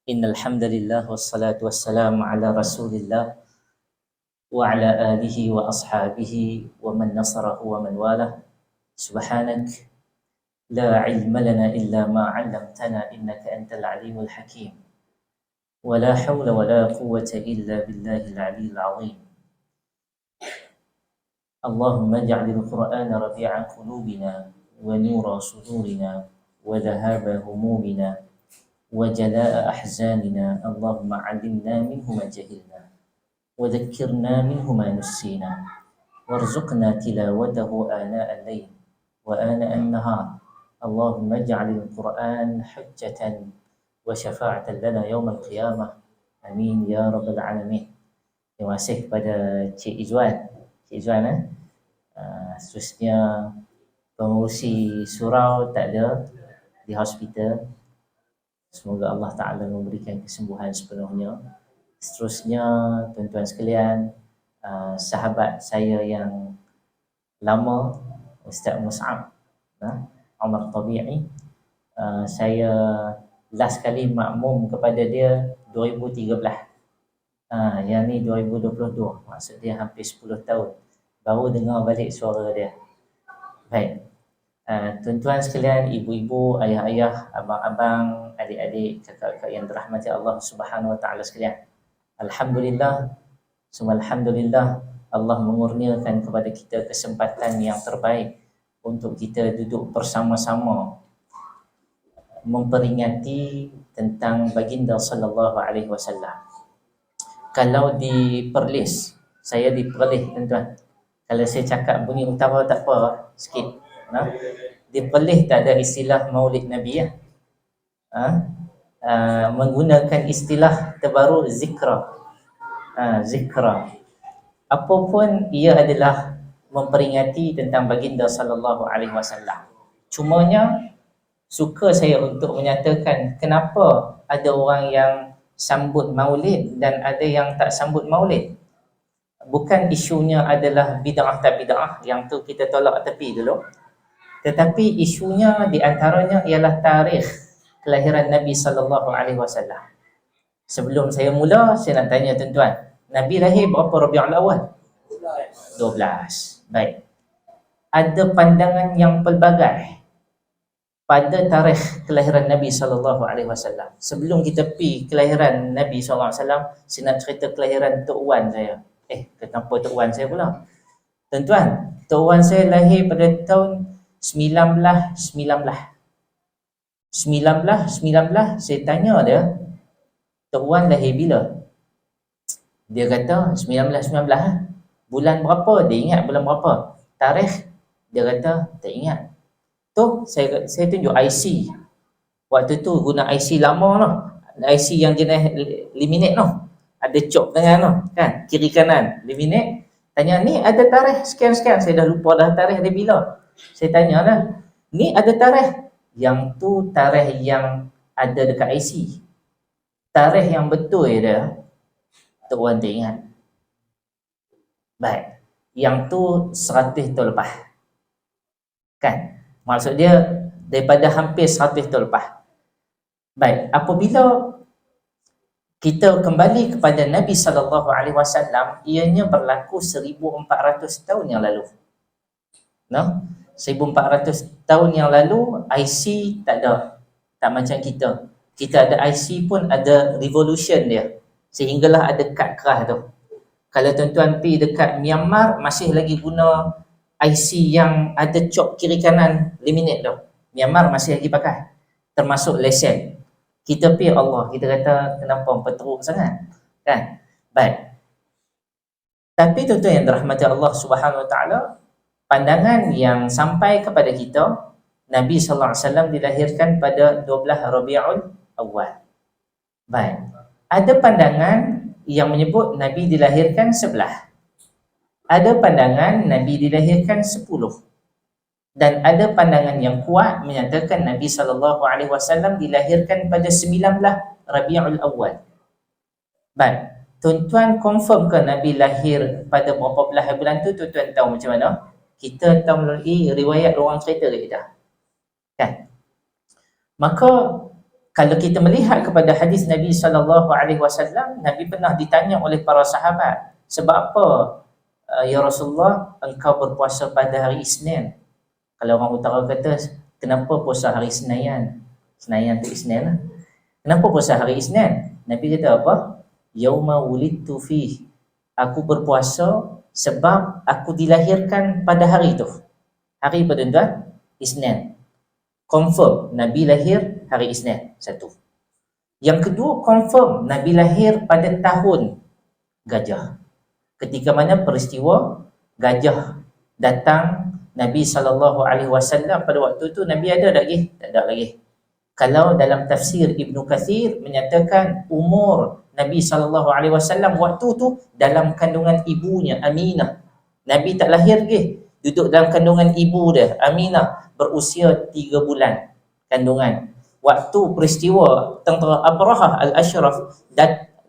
Innal hamdalillah wassalatu wassalamu ala Rasulillah wa ala alihi wa ashabihi wa man nasarahu wa man walah. Subhanak la ilma lana illa ma 'allamtana innaka antal alimul hakim. Wa la hawla wa la quwwata illa billahil aliyyil 'azim. Allahumma ij'alil Qur'ana rabi'a qulubina wa nura sudurina wa dhahaba humumina وجلاء أحزاننا. اللهم علمنا منه ما جهلنا وذكرنا منه ما نسينا وارزقنا تلاوته آناء الليل وآناء النهار. اللهم اجعل القرآن حجة وشفاعة لنا يوم القيامة. Amin ya rabbal alamin. Terima kasih kepada Cik Izwan. Cik Izwan seterusnya pengurusi surau tak ada di hospital. Semoga Allah Ta'ala memberikan kesembuhan sepenuhnya. Seterusnya, tuan-tuan sekalian, sahabat saya yang lama, Ustaz Mus'ab Umar Tabi'i, saya last kali makmum kepada dia 2013. Yang ni 2022, maksud dia hampir 10 tahun. Baru dengar balik suara dia. Baik. Tuan-tuan sekalian, ibu-ibu, ayah-ayah, abang-abang, adik-adik, kakak-kakak yang dirahmati Allah Subhanahu wa taala sekalian. Alhamdulillah, summa alhamdulillah, Allah mengurniakan kepada kita kesempatan yang terbaik untuk kita duduk bersama-sama memperingati tentang baginda sallallahu alaihi wasallam. Kalau di Perlis, saya di Perlis tuan-tuan. Kalau saya cakap bunyi utara tak apa sikit. Di Perlis tak ada istilah Maulid Nabi ya. Menggunakan istilah terbaru zikra. Zikra. Apapun ia adalah memperingati tentang baginda sallallahu alaihi wasallam. Cumanya suka saya untuk menyatakan kenapa ada orang yang sambut Maulid dan ada yang tak sambut Maulid. Bukan isunya adalah bid'ah tak bid'ah, yang tu kita tolak tepi dulu. Tetapi isunya di antaranya ialah tarikh kelahiran Nabi sallallahu alaihi wasallam. Sebelum saya mula, saya nak tanya tuan-tuan, Nabi lahir berapa Rabiul Awal? 12. Baik. Ada pandangan yang pelbagai pada tarikh kelahiran Nabi sallallahu alaihi wasallam. Sebelum kita pergi kelahiran Nabi sallallahu alaihi wasallam, saya nak cerita kelahiran Tok Wan saya. Kenapa Tok Wan saya pula? Tuan-tuan, Tok Wan saya lahir pada tahun 1919. Saya tanya dia, Tok Wan lahir bila? Dia kata 1919. Bulan berapa? Dia ingat bulan berapa? Tarikh? Dia kata tak ingat. Tu saya tunjuk IC. Waktu tu guna IC lama noh. IC yang jenis laminate noh. Ada cop tangan noh, kan? Kiri kanan laminate. Tanya ni ada tarikh sekian-sekian. Saya dah lupa dah tarikh dia bila. Saya tanya lah, ni ada tarikh? Yang tu tarikh yang ada dekat IC. Tarikh yang betul dia, Tok Wan tak ingat. Baik, yang tu 100 tahun lepas. Kan? Maksud dia daripada hampir 100 tahun lepas. Baik, apabila kita kembali kepada Nabi SAW, ianya berlaku 1400 tahun yang lalu. 1400 tahun yang lalu, IC tak ada. Tak macam kita. Kita ada IC pun ada revolution dia. Sehinggalah ada kad keras tu. Kalau tuan-tuan pergi dekat Myanmar, masih lagi guna IC yang ada cop kiri kanan laminate tu. Myanmar masih lagi pakai. Termasuk lesen. Kita pergi Allah, kita kata kenapa teruk sangat. Kan? Baik. Tapi tuan-tuan yang dirahmati Allah Subhanahu Wa Taala, pandangan yang sampai kepada kita, Nabi sallallahu alaihi wasallam dilahirkan pada 12 Rabiul Awal. Baik. Ada pandangan yang menyebut Nabi dilahirkan 11. Ada pandangan Nabi dilahirkan 10. Dan ada pandangan yang kuat menyatakan Nabi sallallahu alaihi wasallam dilahirkan pada 19 Rabiul Awal. Baik. Tuan-tuan confirm ke Nabi lahir pada berapa belah bulan tu? Tuan-tuan tahu macam mana? Kita tahu melalui riwayat orang cerita ke kita. Kan? Maka Kalau kita melihat kepada hadis Nabi SAW, Nabi pernah ditanya oleh para sahabat, sebab apa ya Rasulullah engkau berpuasa pada hari Isnin? Kalau orang utara kata, kenapa puasa hari Senayan? Senayan tu Isnin lah. Kenapa puasa hari Isnin? Nabi kata apa? Yauma wulidtu fih. Aku berpuasa sebab aku dilahirkan pada hari itu. Hari apa tuan-tuan? Isnin. Confirm Nabi lahir hari Isnin. Satu. Yang kedua, confirm Nabi lahir pada tahun gajah. Ketika mana peristiwa gajah datang Nabi SAW, pada waktu tu Nabi ada tak lagi? Tak ada lagi. Kalau dalam tafsir Ibnu Kathir menyatakan umur Nabi SAW waktu tu dalam kandungan ibunya Aminah. Nabi tak lahir lagi, duduk dalam kandungan ibu dia Aminah, berusia 3 bulan kandungan. Waktu peristiwa tentera Abrahah Al-Ashraf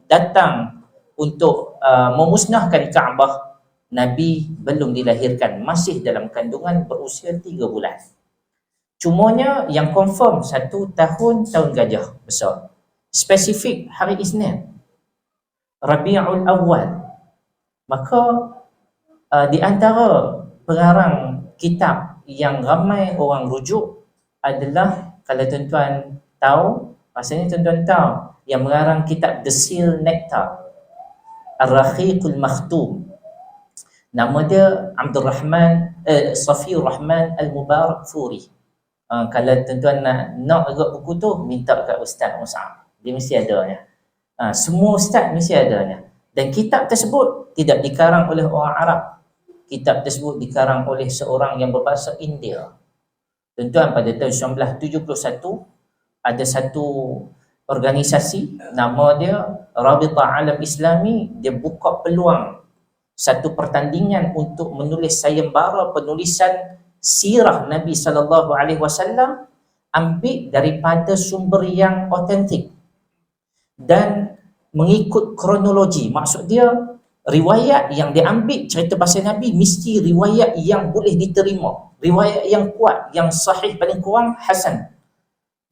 datang untuk memusnahkan Kaabah, Nabi belum dilahirkan, masih dalam kandungan berusia 3 bulan. Cumanya yang confirm 1 tahun gajah besar. Spesifik hari Isnin, Rabiul Awal. Maka di antara pengarang kitab yang ramai orang rujuk adalah, kalau tuan-tuan tahu, rasanya tuan-tuan tahu, yang mengarang kitab The Seal Nectar, Ar-Rahiqul Makhtum. Nama dia Abdul Rahman Safiur Rahman Al-Mubarak Furi. Kalau tuan-tuan nak agak buku tu, minta kat Ustaz Mus'ab. Dia mesti ada ya. Semua ustaz mesti adanya. Dan kitab tersebut tidak dikarang oleh orang Arab. Kitab tersebut dikarang oleh seorang yang berbahasa India. Tuan-tuan, pada tahun 1971 ada satu organisasi, nama dia Rabitah Alam Islami. Dia buka peluang satu pertandingan untuk menulis sayembara penulisan sirah Nabi SAW, ambil daripada sumber yang autentik dan mengikut kronologi. Maksud dia, riwayat yang diambil cerita pasal Nabi mesti riwayat yang boleh diterima, riwayat yang kuat, yang sahih, paling kurang hasan.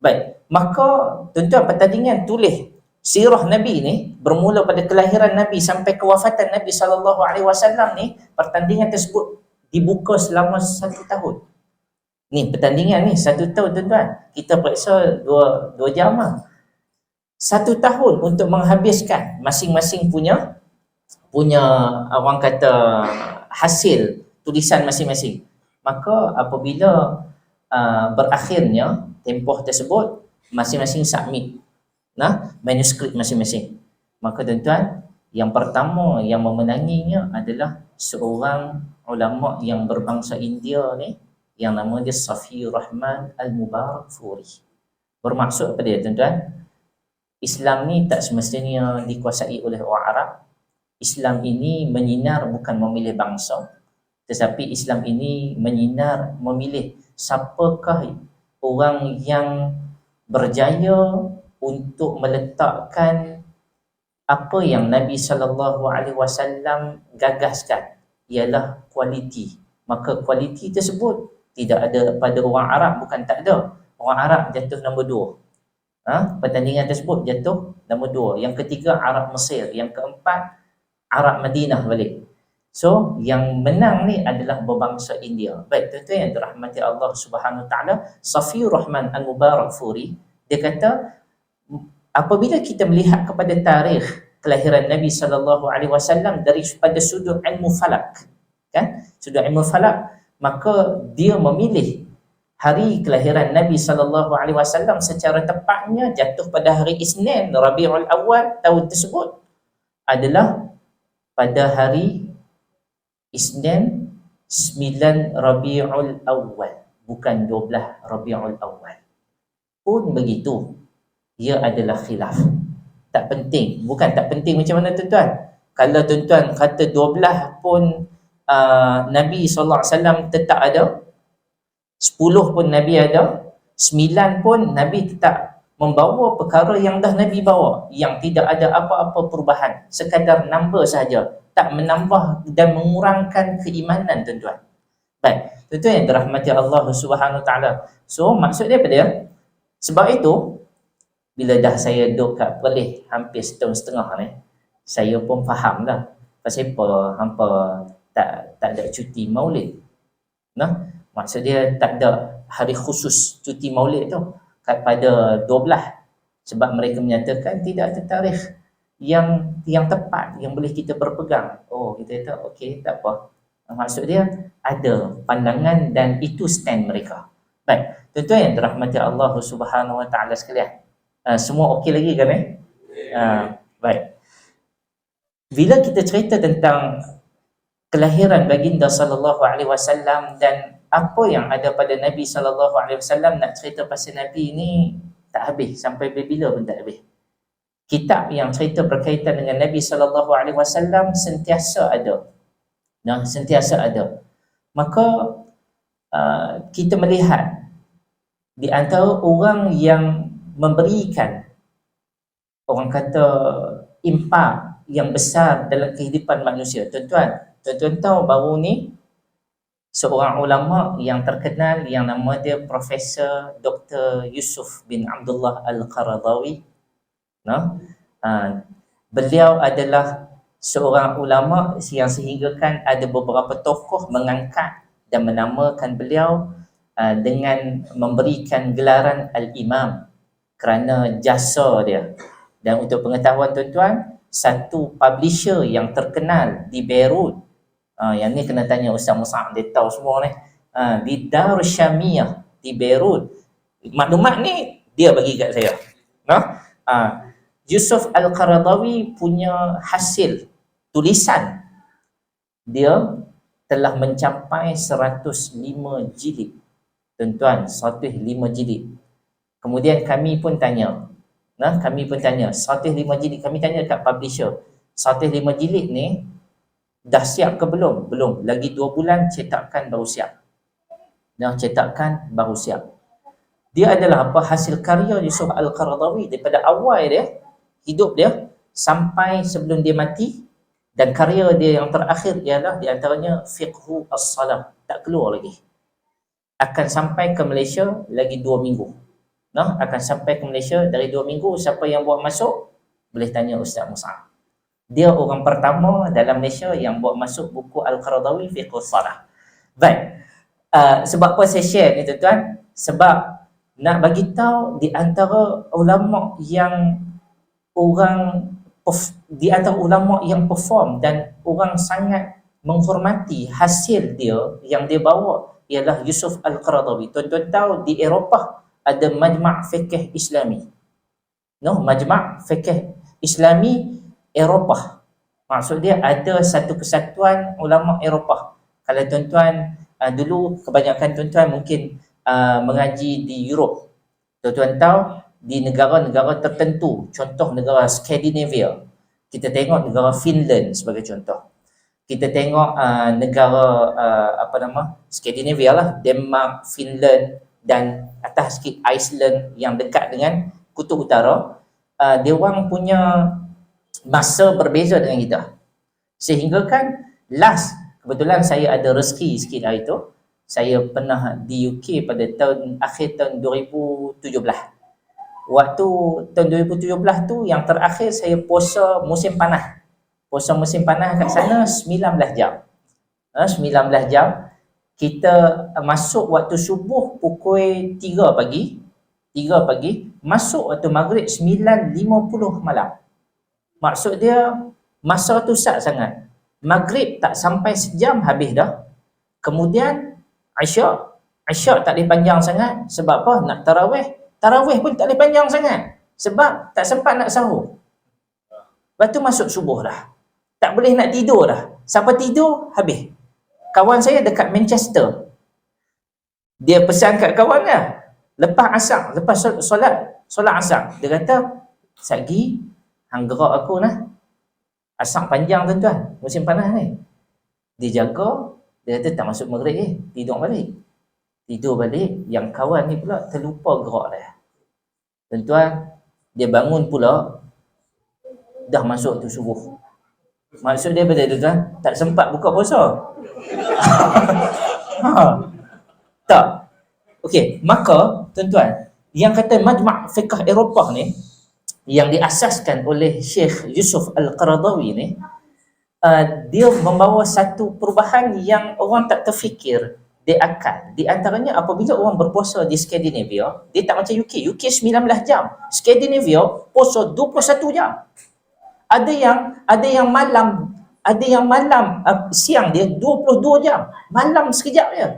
Baik, maka tuan-tuan, pertandingan tulis sirah Nabi ni bermula pada kelahiran Nabi sampai kewafatan Nabi SAW ni, pertandingan tersebut dibuka selama 1 tahun. Ni pertandingan ni 1 tahun tuan-tuan. Kita periksa 2 jam lah. 1 tahun untuk menghabiskan masing-masing punya orang kata hasil tulisan masing-masing. Maka apabila berakhirnya tempoh tersebut, masing-masing submit manuskrip masing-masing. Maka tuan-tuan, yang pertama yang memenanginya adalah seorang ulama yang berbangsa India ni, yang nama dia Safiur Rahman Al-Mubarak Furi. Bermaksud apa dia tuan-tuan? Islam ni tak semestinya dikuasai oleh orang Arab. Islam ini menyinar bukan memilih bangsa, tetapi Islam ini menyinar memilih siapakah orang yang berjaya untuk meletakkan apa yang Nabi SAW gagaskan, ialah kualiti. Maka kualiti tersebut tidak ada pada orang Arab, bukan tak ada. Orang Arab jatuh nombor 2. Pertandingan tersebut jatuh nombor 2. Yang ketiga Arab Mesir, yang keempat Arab Madinah balik. So yang menang ni adalah berbangsa India. Baik tuan-tuan yang dirahmati Allah Subhanahu Wa Taala, Safiur Rahman Al-Mubarak Furi, dia kata apabila kita melihat kepada tarikh kelahiran Nabi SAW daripada sudut ilmu falak, kan? Sudut ilmu falak, maka dia memilih hari kelahiran Nabi SAW secara tepatnya jatuh pada hari Isnin, Rabiul Awal tahun tersebut adalah pada hari Isnin 9 Rabiul Awal, bukan 12 Rabiul Awal. Pun begitu, ia adalah khilaf. Tak penting, bukan tak penting macam mana tuan-tuan. Kalau tuan-tuan kata 12 pun Nabi SAW tetap ada, 10 pun Nabi ada, 9 pun Nabi tetap membawa perkara yang dah Nabi bawa, yang tidak ada apa-apa perubahan, sekadar number sahaja, tak menambah dan mengurangkan keimanan tuan-tuan. Baik, tuan-tuan yang dirahmati Allah Subhanahu Wa Taala. So maksud dia apa dia? Sebab itu Bila dah saya duduk kat Perlis hampir setahun setengah ni, saya pun faham lah pasal apa hampa tak ada cuti maulid. Nah, maksud dia tak ada hari khusus cuti maulid tu pada 12, sebab mereka menyatakan tidak ada tarikh yang tepat yang boleh kita berpegang. Oh, kita kata okey, tak apa. Maksud dia ada pandangan dan itu stand mereka. Baik, tuan-tuan yang dirahmati Allah Subhanahu Wa Taala sekalian. Semua okey lagi kan baik. Bila kita cerita tentang kelahiran baginda sallallahu alaihi wasallam dan apa yang ada pada Nabi sallallahu alaihi wasallam, nak cerita pasal Nabi ni tak habis, sampai bila pun tak habis. Kitab yang cerita berkaitan dengan Nabi sallallahu alaihi wasallam sentiasa ada. Sentiasa ada. Maka kita melihat di antara orang yang memberikan, orang kata, impak yang besar dalam kehidupan manusia. Tuan-tuan tahu baru ni seorang ulama yang terkenal yang nama dia Profesor Dr. Yusuf bin Abdullah Al-Qaradawi. Beliau adalah seorang ulama yang sehinggakan ada beberapa tokoh mengangkat dan menamakan beliau dengan memberikan gelaran Al-Imam kerana jasa dia. Dan untuk pengetahuan tuan-tuan, satu publisher yang terkenal di Beirut, yang ni kena tanya Ustaz Mus'ab, dia tahu semua ni, di Darus Syamiyah di Beirut. Maklumat ni dia bagi kat saya. Yusuf Al-Qaradawi punya hasil tulisan dia telah mencapai 105 jilid. Tuan-tuan, 105 jilid. Kemudian kami pun tanya, 105 jilid, kami tanya dekat publisher, 105 jilid ni dah siap ke belum? Belum, lagi 2 bulan cetakan baru siap. Cetakan baru siap. Dia adalah apa? Hasil karya Yusuf Al-Qaradawi daripada awal dia, hidup dia, sampai sebelum dia mati. Dan karya dia yang terakhir ialah di antaranya Fiqhu As-Salam. Tak keluar lagi. Akan sampai ke Malaysia lagi 2 minggu. Akan sampai ke Malaysia dari 2 minggu. Siapa yang buat masuk, boleh tanya Ustaz Mus'ab. Dia orang pertama dalam Malaysia yang buat masuk buku Al-Qaradawi Fiqhu As-Salam. Baik. Sebab apa saya share ni tuan-tuan? Sebab nak bagi tahu di antara ulama yang perform dan orang sangat menghormati hasil dia yang dia bawa ialah Yusuf Al-Qaradawi. Tuan-tuan tahu di Eropah ada Majma' Fiqh Islami. Majma' Fiqh Islami Eropah. Maksud dia ada satu kesatuan ulama Eropah. Kalau tuan-tuan dulu kebanyakan tuan-tuan mungkin mengaji di Europe. Tuan-tuan tahu di negara-negara tertentu, contoh negara Skandinavia, kita tengok negara Finland sebagai contoh. Kita tengok negara Skandinavia lah, Denmark, Finland dan atas sikit Iceland yang dekat dengan kutub utara. Dia orang punya masa berbeza dengan kita. Sehingga kan kebetulan saya ada rezeki sikit hari tu. Saya pernah di UK pada akhir tahun 2017. Waktu tahun 2017 tu yang terakhir saya puasa musim panas. Puasa musim panas kat sana 19 jam. 19 jam. Kita masuk waktu subuh pukul 3 pagi. Masuk waktu maghrib 9.50 malam. Maksud dia masa tu sat sangat. Maghrib tak sampai sejam habis dah. Kemudian Isyak tak boleh panjang sangat. Sebab apa? Nak tarawih. Tarawih pun tak boleh panjang sangat. Sebab tak sempat nak sahur. Lepas tu masuk subuh dah. Tak boleh nak tidur dah. Sampai tidur, habis. Kawan saya dekat Manchester. Dia pesan kat kawan dia. Lepas asar, lepas solat asar. Dia kata, Sagi, hang gerak aku nah. Asar panjang tuan-tuan. Musim panas ni. Dia jaga. Dia kata tak masuk maghrib tidur balik. Yang kawan ni pula terlupa gerak dia. Tuan-tuan, dia bangun pula dah masuk tu subuh. Maksud dia betul tuan, tak sempat buka puasa. Tak. Okey, maka tuan-tuan, yang kata Majma' Fiqh Eropah ni, yang diasaskan oleh Syekh Yusuf Al-Qaradawi ni, dia membawa satu perubahan yang orang tak terfikir di akal. Di antaranya apabila orang berpuasa di Skandinavia, dia tak macam UK. UK 19 jam. Skandinavia puasa 21 jam. Ada yang malam, siang dia 22 jam. Malam sekejap je.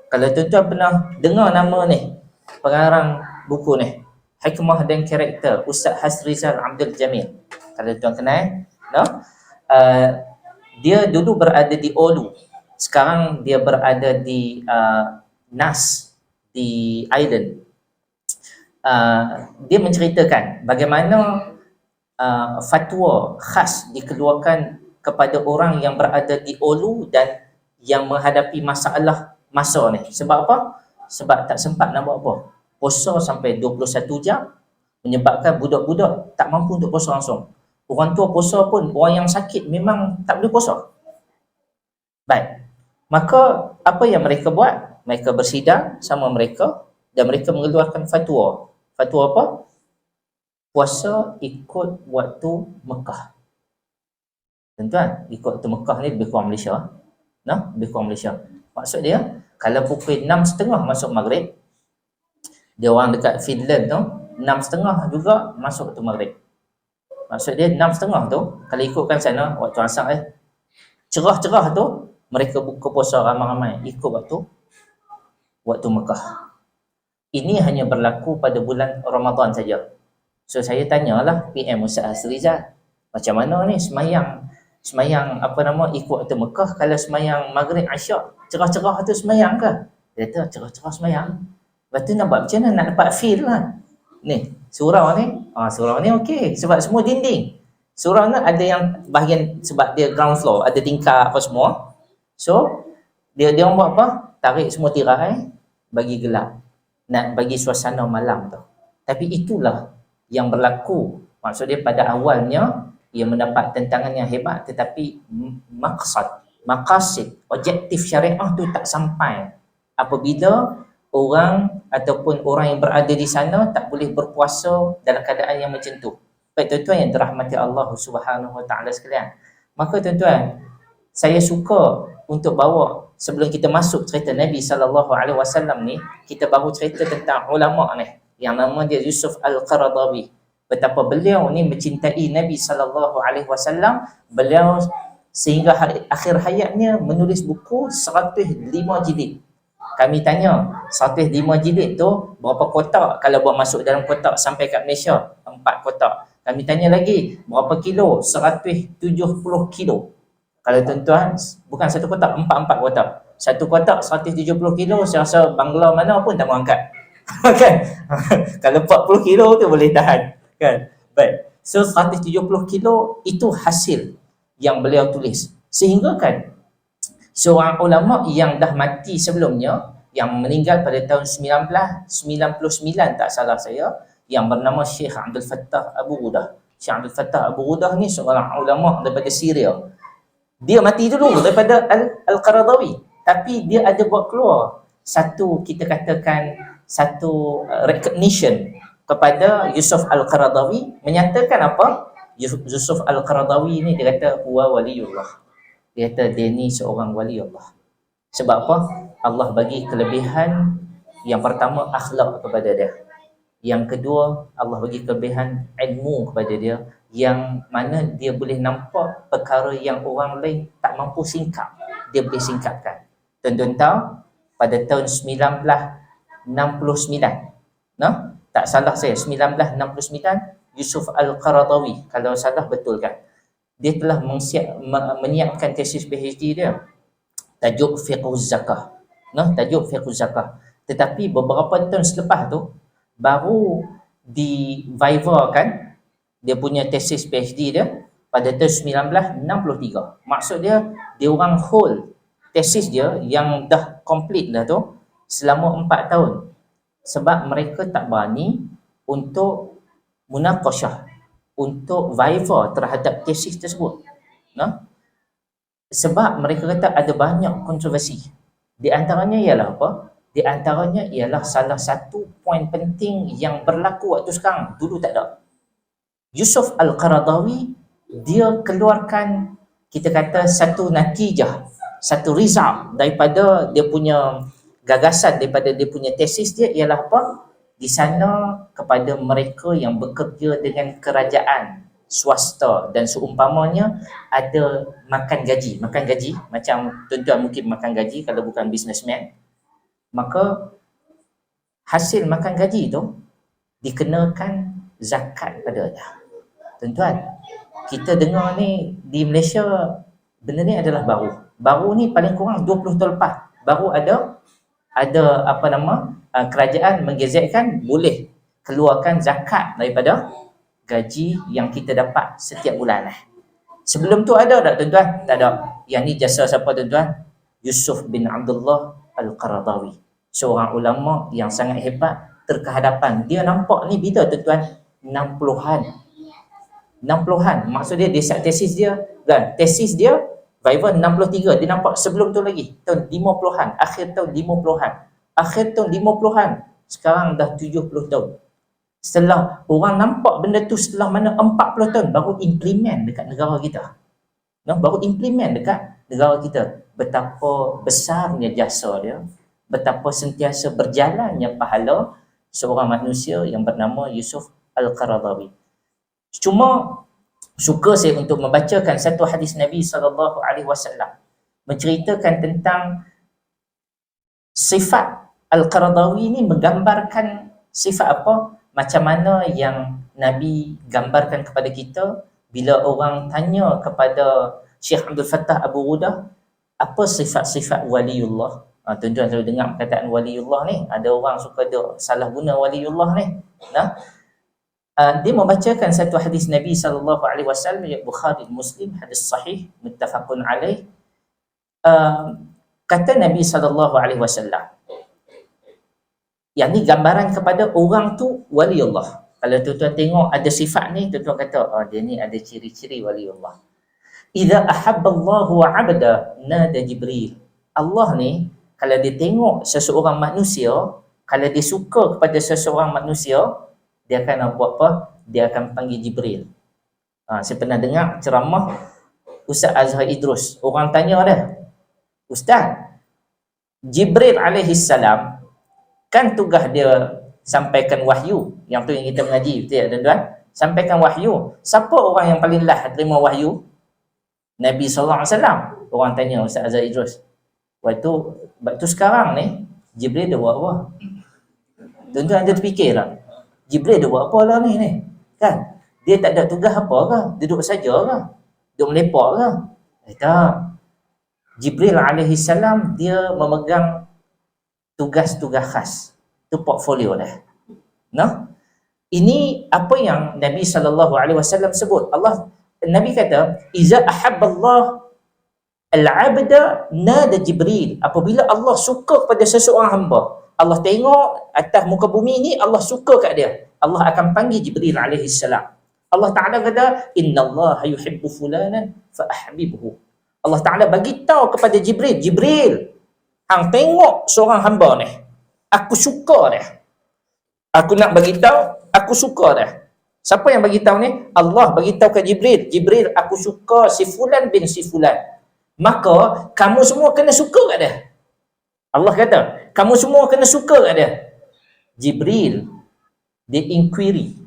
Kalau tuan-tuan pernah dengar nama ni, pengarang buku ni, Hikmah dan Karakter, Ustaz Hasrizal Abdul Jamil. Kalau tuan kenal, no? Dia dulu berada di Oulu. Sekarang dia berada di Nas, di Island. Dia menceritakan bagaimana fatwa khas dikeluarkan kepada orang yang berada di Oulu dan yang menghadapi masalah masa ni. Sebab apa? Sebab tak sempat nak buat apa. Puasa sampai 21 jam menyebabkan budak-budak tak mampu untuk puasa langsung. Orang tua puasa pun, orang yang sakit memang tak boleh puasa. Baik. Maka apa yang mereka buat? Mereka bersidang sama mereka dan mereka mengeluarkan fatwa. Fatwa apa? Puasa ikut waktu Mekah. Tuan-tuan, ikut waktu Mekah ni lebih kurang Malaysia. Nah, lebih kurang Malaysia. Maksud dia, kalau pukul 6.30 masuk maghrib, dia orang dekat Finland tu, 6.30 juga masuk waktu maghrib. Maksud dia 6.30 tu, kalau ikutkan sana, waktu asar cerah-cerah tu, mereka buka puasa ramai-ramai ikut waktu Mekah. Ini hanya berlaku pada bulan Ramadan saja. So saya tanyalah PM Ustaz Hasrizal, macam mana ni semayang ikut waktu Mekah, kalau semayang maghrib Isyak cerah-cerah tu semayang ke? Dia kata cerah-cerah semayang. Lepas tu nak buat macam mana nak dapat feel lah. Ni surau ni okey sebab semua dinding. Surau ni ada yang bahagian sebab dia ground floor, ada tingkap apa semua. So dia orang buat apa? Tarik semua tirai bagi gelap. Nak bagi suasana malam tu. Tapi itulah yang berlaku. Maksud dia pada awalnya ia mendapat tentangan yang hebat, tetapi maqasid, objektif syariah tu tak sampai apabila orang ataupun orang yang berada di sana tak boleh berpuasa dalam keadaan yang macam tu. Baik tuan-tuan yang dirahmati Allah Subhanahu Wa Taala sekalian. Maka tuan-tuan, saya suka untuk bawa sebelum kita masuk cerita Nabi sallallahu alaihi wasallam ni, kita baru cerita tentang ulama ni yang nama dia Yusuf Al-Qaradawi. Betapa beliau ni mencintai Nabi sallallahu alaihi wasallam. Beliau sehingga akhir hayatnya menulis buku 105 jilid. Kami tanya 105 jilid tu berapa kotak kalau buat masuk dalam kotak sampai kat Malaysia? 4 kotak. Kami tanya lagi berapa kilo? 170 kilo. Kalau tuan-tuan bukan satu kotak, 4 kotak. Satu kotak 170 kilo, saya rasa bangla mana pun tak mau angkat. Kan? Kalau 40 kilo tu boleh tahan. Kan? Baik. So 170 kilo itu hasil yang beliau tulis. Sehingga kan seorang ulama yang dah mati sebelumnya, yang meninggal pada tahun 1999 tak salah saya, yang bernama Syekh Abdul Fattah Abu Ghudah. Syekh Abdul Fattah Abu Ghudah ni seorang ulama daripada Syria. Dia mati dulu daripada Al-Qaradawi, tapi dia ada buat keluar satu, kita katakan satu recognition kepada Yusuf Al-Qaradawi, menyatakan apa? Yusuf Al-Qaradawi ni dia kata huwa waliullah. Dia kata dia ni seorang wali Allah. Sebab apa? Allah bagi kelebihan, yang pertama akhlak kepada dia. Yang kedua, Allah bagi kelebihan ilmu kepada dia, yang mana dia boleh nampak perkara yang orang lain tak mampu singkap, dia boleh singkapkan. Tuan-tuan tahu pada tahun 1969, no? Tak salah saya, 1969, Yusuf Al-Qaradawi, kalau salah betul kan, dia telah menyiapkan tesis PhD dia, tajuk Fiqhuz Zakah, no? Tajuk Fiqhuz Zakah. Tetapi beberapa tahun selepas tu baru di Viva kan dia punya tesis PhD dia pada tahun 1963. Maksud dia orang hold tesis dia yang dah complete dah tu selama 4 tahun. Sebab mereka tak berani untuk munaqashah, untuk Viva terhadap tesis tersebut. Nah, sebab mereka kata ada banyak kontroversi. Di antaranya ialah apa? Di antaranya ialah salah satu poin penting yang berlaku waktu sekarang, dulu tak ada. Yusuf Al-Qaradawi dia keluarkan, kita kata, satu natijah, satu result daripada dia punya gagasan, daripada dia punya tesis dia, ialah apa? Di sana kepada mereka yang bekerja dengan kerajaan swasta dan seumpamanya ada makan gaji macam tuan-tuan mungkin makan gaji kalau bukan businessman, maka hasil makan gaji tu dikenakan zakat padanya. Tuan-tuan, kita dengar ni di Malaysia benda ni adalah baru ni paling kurang 20 tahun lepas baru ada kerajaan menggazetkan boleh keluarkan zakat daripada gaji yang kita dapat setiap bulan. Sebelum tu ada tak tuan-tuan? Tak ada. Yang ni jasa siapa tuan-tuan? Yusuf bin Abdullah Al-Qaradawi, seorang ulama yang sangat hebat terkehadapan. Dia nampak ni bila tuan-tuan? 60-an. Maksud dia tesis dia kan? Tesis dia Viva 63. Dia nampak sebelum tu lagi tahun 50-an, akhir tahun 50-an. Sekarang dah 70 tahun. Setelah orang nampak benda tu setelah mana 40 tahun baru implement dekat negara kita. Baru implement dekat negara kita. Betapa besarnya jasa dia, betapa sentiasa berjalannya pahala seorang manusia yang bernama Yusuf Al-Qaradawi. Cuma suka saya untuk membacakan satu hadis Nabi SAW menceritakan tentang sifat Al-Qaradawi ni, menggambarkan sifat apa? Macam mana yang Nabi gambarkan kepada kita bila orang tanya kepada Syekh Abdul Fattah Abu Ghudah, apa sifat-sifat waliullah? Tuan-tuan selalu dengar perkataan waliullah ni. Ada orang suka dia salah guna waliullah ni. Dia membacakan satu hadis Nabi SAW, Bukhari Muslim, hadis sahih, muttafaqun alaih. Kata Nabi SAW, yang ni gambaran kepada orang tu wali Allah. Kalau tuan-tuan tengok ada sifat ni, tuan-tuan kata, dia ni ada ciri-ciri wali Allah. Idza ahabballahu 'abda nada Jibril. Allah ni kalau dia tengok seseorang manusia, kalau dia suka kepada seseorang manusia, dia akan buat apa? Dia akan panggil Jibril. Saya pernah dengar ceramah Ustaz Azhar Idrus. Orang tanya dia, Ustaz, Jibril alaihi salam kan tugas dia sampaikan wahyu. Yang tu yang kita mengaji, betul tak tuan-tuan? Sampaikan wahyu. Siapa orang yang paling lah terima wahyu? Nabi SAW. Orang tanya Ustaz Azhar Idrus. Waktu sekarang ni, Jibril dia buat apa? Tuan-tuan ada terfikir tak? Jibril dia buat apa lah ni? Kan? Dia tak ada tugas apa ke? Duduk saja ke? Duduk melepak ke? Tak. Jibril alaihi salam dia memegang tugas-tugas khas. Itu portfolio dah. Ini apa yang Nabi SAW sebut. Nabi kata, Iza ahabballah al-abda nada Jibril. Apabila Allah suka kepada seseorang hamba, Allah tengok atas muka bumi ni, Allah suka kat dia, Allah akan panggil Jibril alaihi salam. Allah Ta'ala kata, innallaha yuhibbu fulanan fa ahbibhu. Allah Ta'ala bagi tahu kepada Jibril, Jibril, hang tengok seorang hamba ni, aku suka dia. Aku nak bagi tahu, aku suka dia. Siapa yang bagi tahu ni? Allah bagi tahu ke Jibril, Jibril, aku suka si fulan bin si fulan. Maka kamu semua kena suka kat dia. Allah kata, kamu semua kena suka kat dia. Jibril dia inquiry,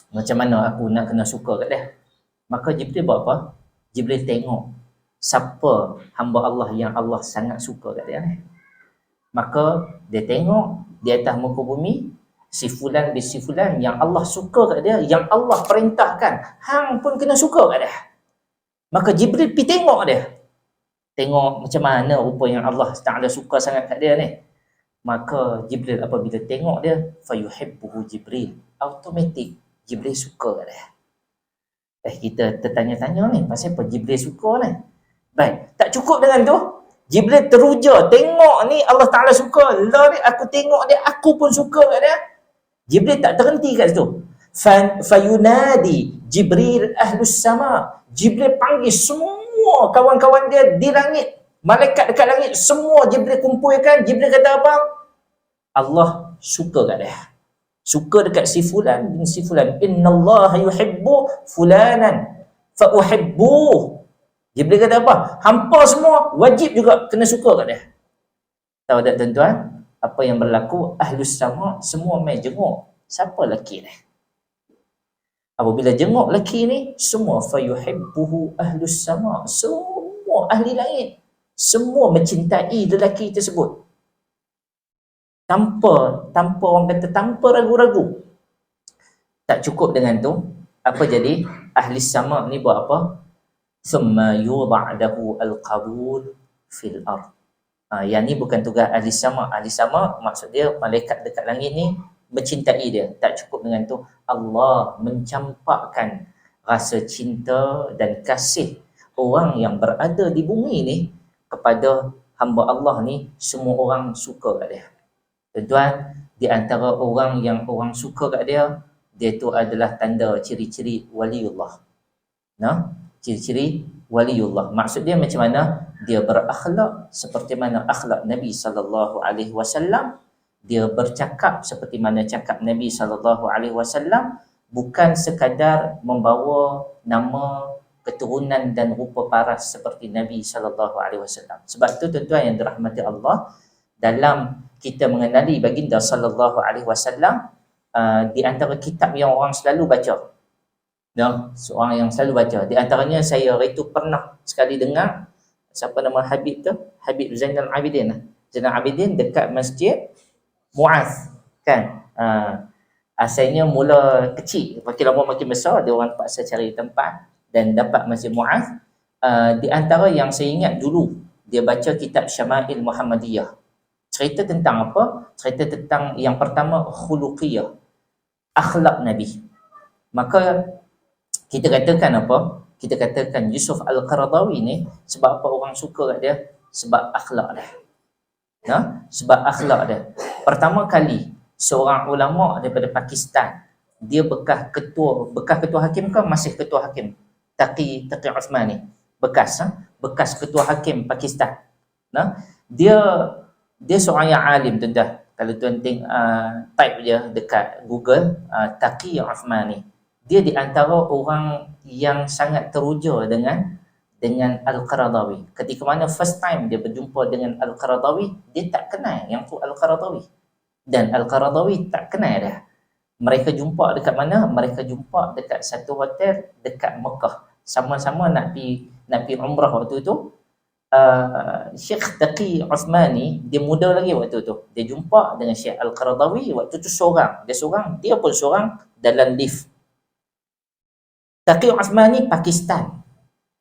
macam mana aku nak kena suka kat dia? Maka Jibril buat apa? Jibril tengok siapa hamba Allah yang Allah sangat suka kat dia ni. Maka dia tengok di atas muka bumi si fulan bin si fulan yang Allah suka kat dia, yang Allah perintahkan hang pun kena suka kat dia. Maka Jibril pergi tengok dia. Tengok macam mana rupa yang Allah Ta'ala suka sangat kat dia ni. Maka Jibril apabila tengok dia, fayuhibbuhu Jibril, automatik Jibril suka kat dia. Kita tertanya-tanya ni, pasal apa Jibril suka ni? Baik, tak cukup dengan tu, Jibril teruja, tengok ni Allah Ta'ala suka, lah ni aku tengok dia, aku pun suka kat dia. Jibril tak terhenti kat situ. Fayunadi Jibril ahlus sama. Jibril panggil semua kawan-kawan dia di langit, malaikat dekat langit, semua Jibril kumpulkan. Jibril kata apa? Allah suka kat dia. Suka dekat si fulan bin si fulan. Innallaha yuhibbu fulanan fa uhibbuh. Dia boleh kata apa? Hampa semua wajib juga kena suka kat dia. Tahu tak tuan-tuan? Apa yang berlaku? Ahlus sama semua mai jenguk. Siapa lelaki ni? Apabila jenguk lelaki ni, semua fayuhibbuhu ahlus sama. Semua ahli langit. Semua mencintai lelaki tersebut. Tanpa orang kata, tanpa ragu-ragu. Tak cukup dengan tu, apa jadi? Ahli sama ni buat apa? Thumma yudha'dahu al-qabul fil ard. Yang ni bukan tugas ahli sama. Ahli sama maksud dia malaikat dekat langit ni mencintai dia. Tak cukup dengan tu, Allah mencampakkan rasa cinta dan kasih orang yang berada di bumi ni kepada hamba Allah ni. Semua orang suka kat dia. Tuan-tuan, di antara orang yang orang suka kat dia, dia tu adalah tanda ciri-ciri waliullah. Nah, ciri-ciri waliullah. Maksud dia macam mana? Dia berakhlak seperti mana akhlak Nabi sallallahu alaihi wasallam. Dia bercakap seperti mana cakap Nabi sallallahu alaihi wasallam, bukan sekadar membawa nama, keturunan dan rupa paras seperti Nabi sallallahu alaihi wasallam. Sebab tu tuan-tuan yang dirahmati Allah, dalam kita mengenali baginda sallallahu alaihi wasallam, di antara kitab yang orang selalu baca, seorang yang selalu baca, di antaranya saya itu pernah sekali dengar, siapa nama Habib tu? Habib Zainal Abidin. Zainal Abidin dekat masjid Muaz kan. Asalnya mula kecil, makin lama makin besar, dia orang terpaksa cari tempat dan dapat masjid Muaz. Di antara yang saya ingat dulu, dia baca kitab Syama'il Muhammadiyah. Cerita tentang apa? Cerita tentang yang pertama, khuluqiyah, akhlak Nabi. Maka kita katakan apa? Kita katakan Yusuf Al-Qaradawi ni, sebab apa orang suka kat dia? Sebab akhlak dia. Sebab akhlak dia. Pertama kali seorang ulama daripada Pakistan, dia bekas ketua hakim ke masih ketua hakim? Taqi Uthmani. Bekas ketua hakim Pakistan. Dia seorang yang alim, tuan-tuan. Kalau tuan type je dekat Google, Taqi Uthmani. Dia di antara orang yang sangat teruja dengan Al-Qaradawi. Ketika mana first time dia berjumpa dengan Al-Qaradawi, dia tak kenal yang tu Al-Qaradawi. Dan Al-Qaradawi tak kenal dia. Mereka jumpa dekat mana? Mereka jumpa dekat satu hotel dekat Mekah. Sama-sama nak pergi umrah waktu tu. Syekh Taqi Uthmani, dia muda lagi waktu tu. Dia jumpa dengan Syekh Al-Qaradawi waktu tu seorang. Dia pun seorang dalam lift. Taqi Uthmani Pakistan.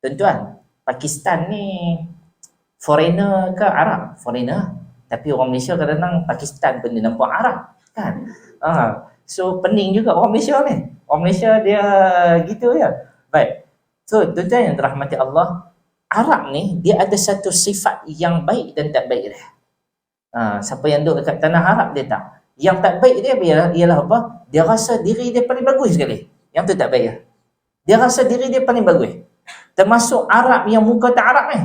Tuan-tuan, Pakistan ni foreigner ke Arab? Foreigner. Tapi orang Malaysia kadang-kadang Pakistan pun dia nampak Arab kan. So pening juga orang Malaysia ni. Orang Malaysia dia gitu ya. Baik. So tuan-tuan yang dirahmati Allah, Arab ni dia ada satu sifat yang baik dan tak baik dia. Siapa yang duduk dekat tanah Arab dia tahu. Yang tak baik dia ialah apa? Dia rasa diri dia paling bagus sekali. Yang tu tak baik dia. Dia rasa diri dia paling bagus. Termasuk Arab yang muka tak Arab ni.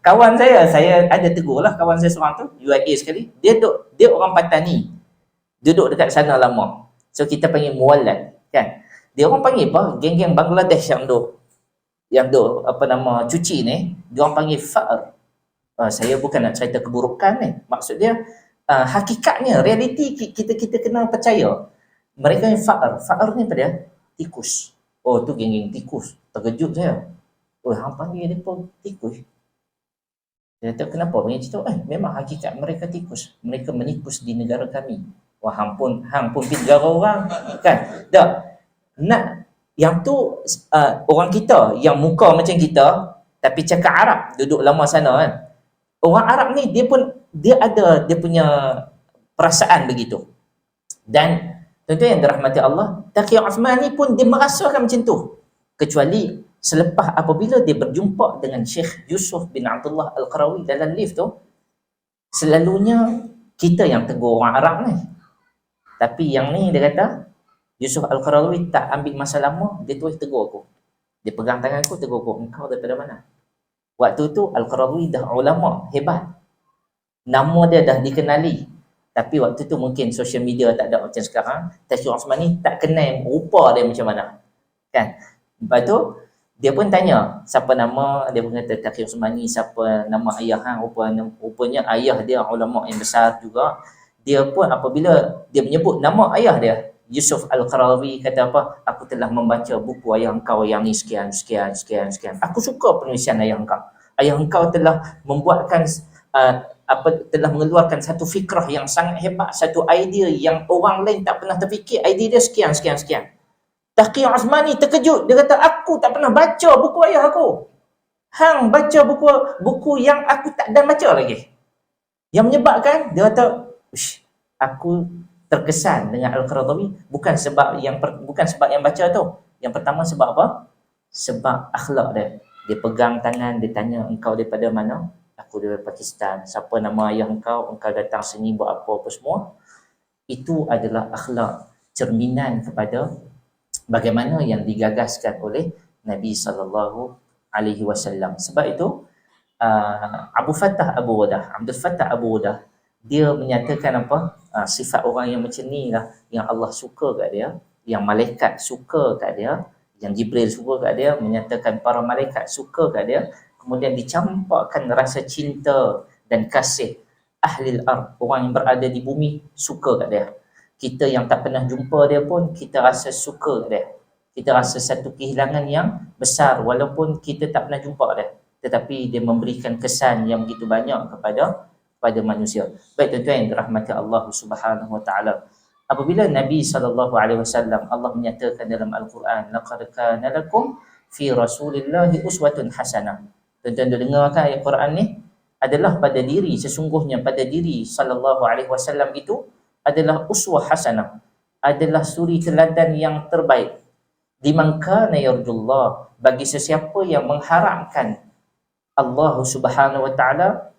Kawan saya ada tegur lah kawan saya seorang tu, UIA sekali. Dia orang Patani. Duduk dekat sana lama. So kita panggil muwallad kan. Dia orang panggil apa? Geng-geng Bangladesh yang duk apa nama cuci ni, dia orang panggil fa'ar. Saya bukan nak cerita keburukan ni. Maksud dia hakikatnya, realiti kita kena percaya. Mereka yang fa'ar. Fa'ar ni apa dia? Tikus. Oh tu geng-geng tikus. Terkejut saya. Oh hang panggil dia pun tikus. Dia kata kenapa panggil cerita? Memang hakikat mereka tikus. Mereka menikus di negara kami. Wah hang pun pergi negara orang kan. Nak yang tu orang kita yang muka macam kita tapi cakap Arab, duduk lama sana kan. Orang Arab ni dia ada dia punya perasaan begitu. Dan tentu yang dirahmati Allah, Taqi Uthmani pun dia merasakan macam tu. Kecuali selepas apabila dia berjumpa dengan Syekh Yusuf bin Abdullah Al-Qarawi dalam lift tu, selalunya kita yang tegur orang Arab ni. Tapi yang ni dia kata, Yusuf Al-Qarawi tak ambil masa lama, dia terus tegur aku. Dia pegang tangan aku, tegur aku, engkau daripada mana? Waktu tu Al-Qarawi dah ulama, hebat. Nama dia dah dikenali. Tapi waktu tu mungkin social media tak ada macam sekarang. Taqi Osmani tak kenal rupa dia macam mana. Kan? Lepas tu, dia pun tanya siapa nama, dia pun kata Taqi Osmani, siapa nama ayah hang. Rupanya ayah dia ulama yang besar juga. Dia pun apabila dia menyebut nama ayah dia, Yusuf Al-Qaradawi, kata apa? Aku telah membaca buku ayah engkau yang ni sekian. Aku suka penulisan ayah engkau. Ayah engkau telah membuatkan telah mengeluarkan satu fikrah yang sangat hebat, satu idea yang orang lain tak pernah terfikir. Idea dia sekian. Taqi Osmani terkejut. Dia kata, aku tak pernah baca buku ayah aku. Hang baca buku yang aku tak dan baca lagi. Yang menyebabkan, dia kata, aku terkesan dengan Al-Qaradawi bukan sebab yang baca tu. Yang pertama sebab apa? Sebab akhlak dia. Dia pegang tangan, dia tanya, engkau daripada mana? Aku dari Pakistan. Siapa nama ayah engkau? Engkau datang sini buat apa semua? Itu adalah akhlak, cerminan kepada bagaimana yang digagaskan oleh Nabi SAW. Sebab itu Abdul Fattah Abu Wadah, dia menyatakan apa? Sifat orang yang macam ni lah yang Allah suka kat dia, yang malaikat suka kat dia, yang Jibril suka kat dia, menyatakan para malaikat suka kat dia. Kemudian dicampakkan rasa cinta dan kasih ahlil ard, orang yang berada di bumi suka kat dia. Kita yang tak pernah jumpa dia pun kita rasa suka kat dia. Kita rasa satu kehilangan yang besar walaupun kita tak pernah jumpa dia, tetapi dia memberikan kesan yang begitu banyak kepada manusia. Baik tuan-tuan yang dirahmati Allah Subhanahu Wa Taala. Apabila Nabi SAW, Allah menyatakan dalam Al-Quran, laqad kana lakum fi Rasulillahi uswatun hasanah. Tuan-tuan dengar kan ayat Quran ni? Adalah pada diri, sesungguhnya pada diri sallallahu alaihi wasallam itu adalah uswah hasanah, adalah suri teladan yang terbaik. Liman kana yarjullah, bagi sesiapa yang mengharapkan Allah Subhanahu wa taala,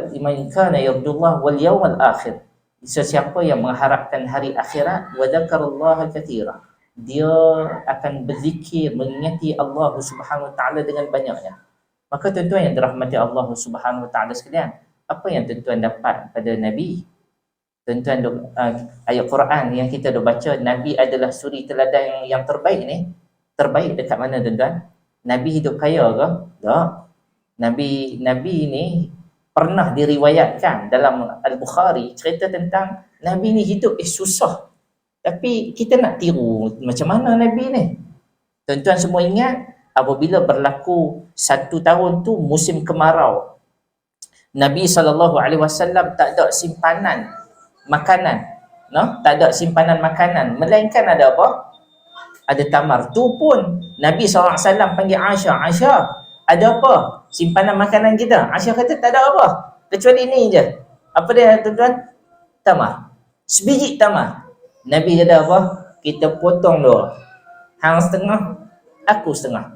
liman kana yarjullah wal yawmal akhir, sesiapa yang mengharapkan hari akhirat, wa dzakarallaha katsira, dia akan berzikir, mengingati Allah Subhanahu wa taala dengan banyaknya. Maka tuan-tuan yang dirahmati Allah Subhanahu wa taala sekalian, apa yang tuan-tuan dapat pada Nabi? Tuan-tuan ayat Quran yang kita dah baca, Nabi adalah suri teladan yang terbaik ni. Terbaik dekat mana tuan-tuan? Nabi hidup kaya ke? Tak. Nabi ni pernah diriwayatkan dalam Al-Bukhari cerita tentang Nabi ni hidup susah. Tapi kita nak tiru macam mana Nabi ni? Tuan-tuan semua ingat apabila berlaku 1 tahun tu musim kemarau, Nabi SAW tak ada simpanan makanan, tak ada simpanan makanan, melainkan ada apa? Ada tamar. Tu pun Nabi SAW panggil Aisyah, ada apa simpanan makanan kita? Aisyah kata tak ada apa, kecuali ini je. Apa dia tuan-tuan? Tamar, sebiji tamar. Nabi kata apa? Kita potong dua, hang setengah, aku setengah.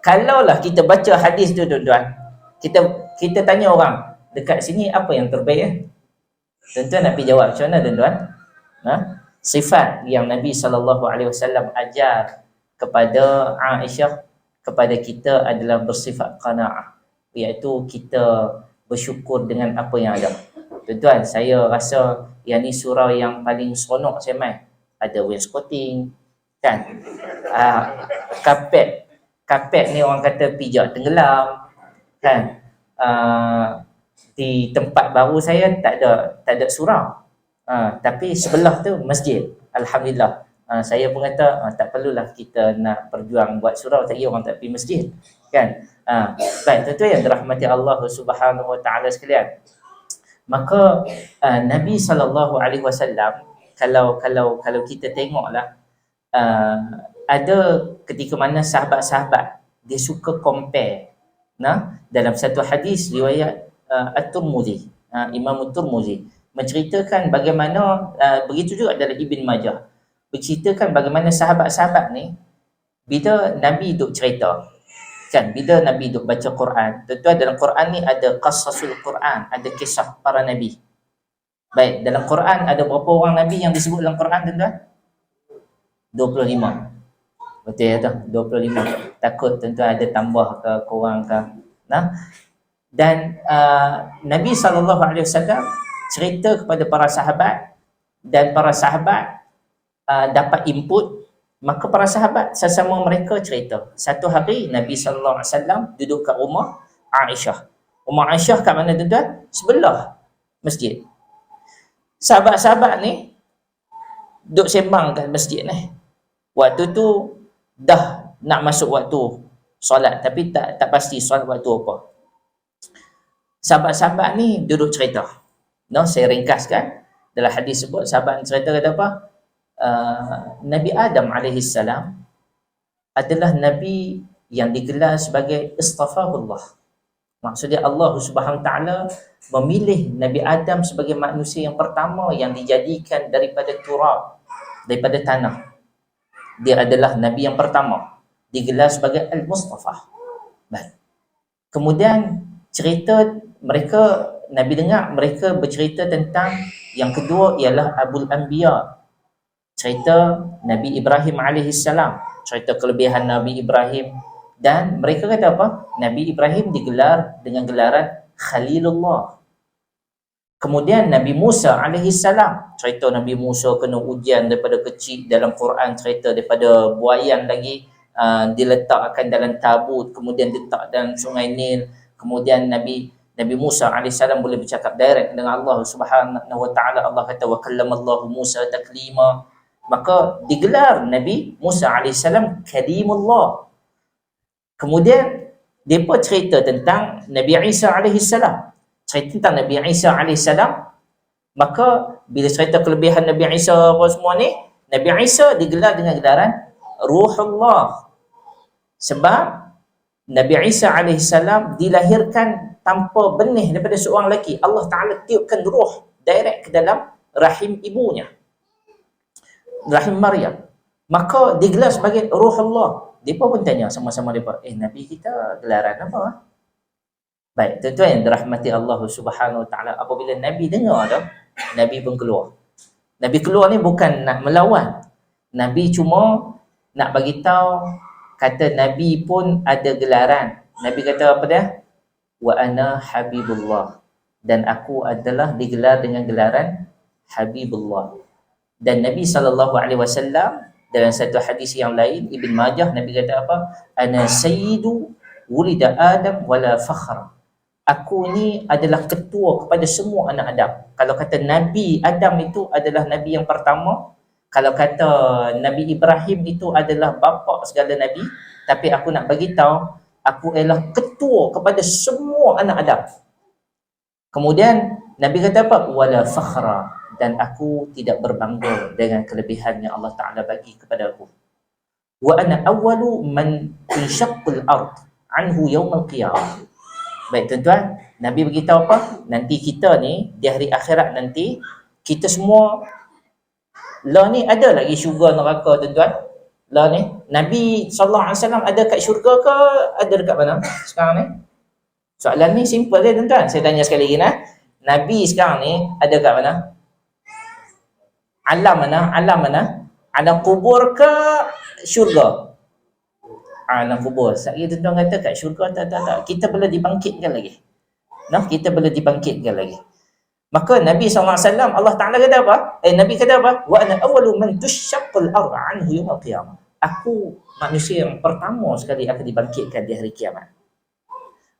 Kalaulah kita baca hadis tu tuan-tuan, kita tanya orang dekat sini apa yang terbaik tuan-tuan nak pergi jawab macam mana tuan-tuan? Sifat yang Nabi SAW ajar kepada Aisyah, kepada kita adalah bersifat qanaah, iaitu kita bersyukur dengan apa yang ada. Tuan-tuan, saya rasa yang ni surau yang paling seronok saya main. Ada wainscoting kan, Kapet ni orang kata pijak tenggelam kan. Di tempat baru saya tak ada surau, tapi sebelah tu masjid. Alhamdulillah. Saya pun kata tak perlulah kita nak berjuang buat surau, tak kira orang tak pergi masjid kan. Baik tuan-tuan yang dirahmati Allah Subhanahu Wa Taala sekalian, maka Nabi SAW, kalau kita tengoklah, ada ketika mana sahabat-sahabat dia suka compare. Dalam satu hadis riwayat At-Tirmidzi, Imam At-Tirmidzi menceritakan bagaimana, begitu juga dalam Ibn Majah, menceritakan bagaimana sahabat-sahabat ni bila Nabi duk cerita kan, bila Nabi duk baca Quran, tentu dalam Quran ni ada qasasul Quran, ada kisah para Nabi. Baik, dalam Quran ada berapa orang Nabi yang disebut dalam Quran tuan-tuan? 25. Betul ya tu, 25. Takut tuan-tuan ada tambah ke kurang ke. Dan Nabi SAW cerita kepada para sahabat dan para sahabat dapat input, maka para sahabat sesama mereka cerita. Satu hari Nabi SAW duduk kat rumah Aisyah. Rumah Aisyah kat mana tuan-tuan? Sebelah masjid. Sahabat-sahabat ni duduk sembang kat masjid ni. Waktu tu dah nak masuk waktu solat, tapi tak pasti solat waktu apa. Sahabat-sahabat ni duduk cerita. Saya ringkaskan. Dalam hadis sebut sahabat cerita kata apa? Nabi Adam AS adalah Nabi yang digelar sebagai istafahullah. Maksudnya Allah Subhanahu Taala memilih Nabi Adam sebagai manusia yang pertama yang dijadikan daripada turab, daripada tanah. Dia adalah Nabi yang pertama, digelar sebagai Al-Mustafa. Baik. Kemudian cerita mereka, Nabi dengar mereka bercerita tentang yang kedua ialah Abul Anbiya. Cerita Nabi Ibrahim AS, cerita kelebihan Nabi Ibrahim. Dan mereka kata apa? Nabi Ibrahim digelar dengan gelaran Khalilullah. Kemudian Nabi Musa AS, cerita Nabi Musa kena ujian daripada kecil. Dalam Quran cerita daripada buayan lagi, diletakkan dalam tabut, kemudian diletak dalam sungai Nil. Kemudian Nabi Musa AS boleh bercakap direct dengan Allah Subhanahu Wa Taala. Allah kata wa kallamallahu Musa taklima. Maka digelar Nabi Musa AS Kalimullah. Kemudian mereka cerita tentang Nabi Isa AS. Cerita tentang Nabi Isa AS. Maka bila cerita kelebihan Nabi Isa apa semua ni, Nabi Isa digelar dengan gelaran Ruhullah. Sebab Nabi Isa AS dilahirkan tanpa benih daripada seorang lelaki. Allah Ta'ala tiupkan ruh direct ke dalam rahim ibunya, rahim Maryam. Maka digelar sebagai Ruhullah. Mereka pun tanya sama-sama mereka, Nabi kita gelaran apa? Baik, tuan-tuan yang dirahmati Allah Subhanahu Wa Taala, apabila Nabi dengar dah, Nabi pun keluar. Nabi keluar ni bukan nak melawan. Nabi cuma nak bagi tahu, kata Nabi pun ada gelaran. Nabi kata apa dia? Wa ana Habibullah. Dan aku adalah digelar dengan gelaran Habibullah. Dan Nabi SAW dalam satu hadis yang lain, Ibn Majah, Nabi kata apa? Ana sayyidu wulida Adam wala fakhra. Aku ni adalah ketua kepada semua anak Adam. Kalau kata Nabi Adam itu adalah Nabi yang pertama, kalau kata Nabi Ibrahim itu adalah bapa segala Nabi, tapi aku nak bagi tahu, aku adalah ketua kepada semua anak Adam. Kemudian Nabi kata apa? Wala fakhra. Dan aku tidak berbangga dengan kelebihan yang Allah Ta'ala bagi kepada aku. Wa ana awwalu man inshaqqal ard anhu yawmal qiyamah. Baik tuan-tuan, Nabi beritahu apa? Nanti kita ni, di hari akhirat nanti, kita semua, lah ni ada lagi syurga neraka tuan-tuan. Lah ni, Nabi SAW ada kat syurga ke? Ada dekat mana sekarang ni? Soalan ni simple je tuan-tuan. Saya tanya sekali lagi Nabi sekarang ni ada kat mana? Alam mana? Alam mana? Alam kubur ke syurga? Alam kubur. Sekali tuan-tuan kata kat syurga, tak. Kita boleh dibangkitkan lagi. Kita boleh dibangkitkan lagi. Maka Nabi SAW, Allah Ta'ala kata apa? Nabi kata apa? Wa ana awwalu man tushaqqal ardh anhu yawmal qiyamah. Aku manusia yang pertama sekali akan dibangkitkan di hari kiamat.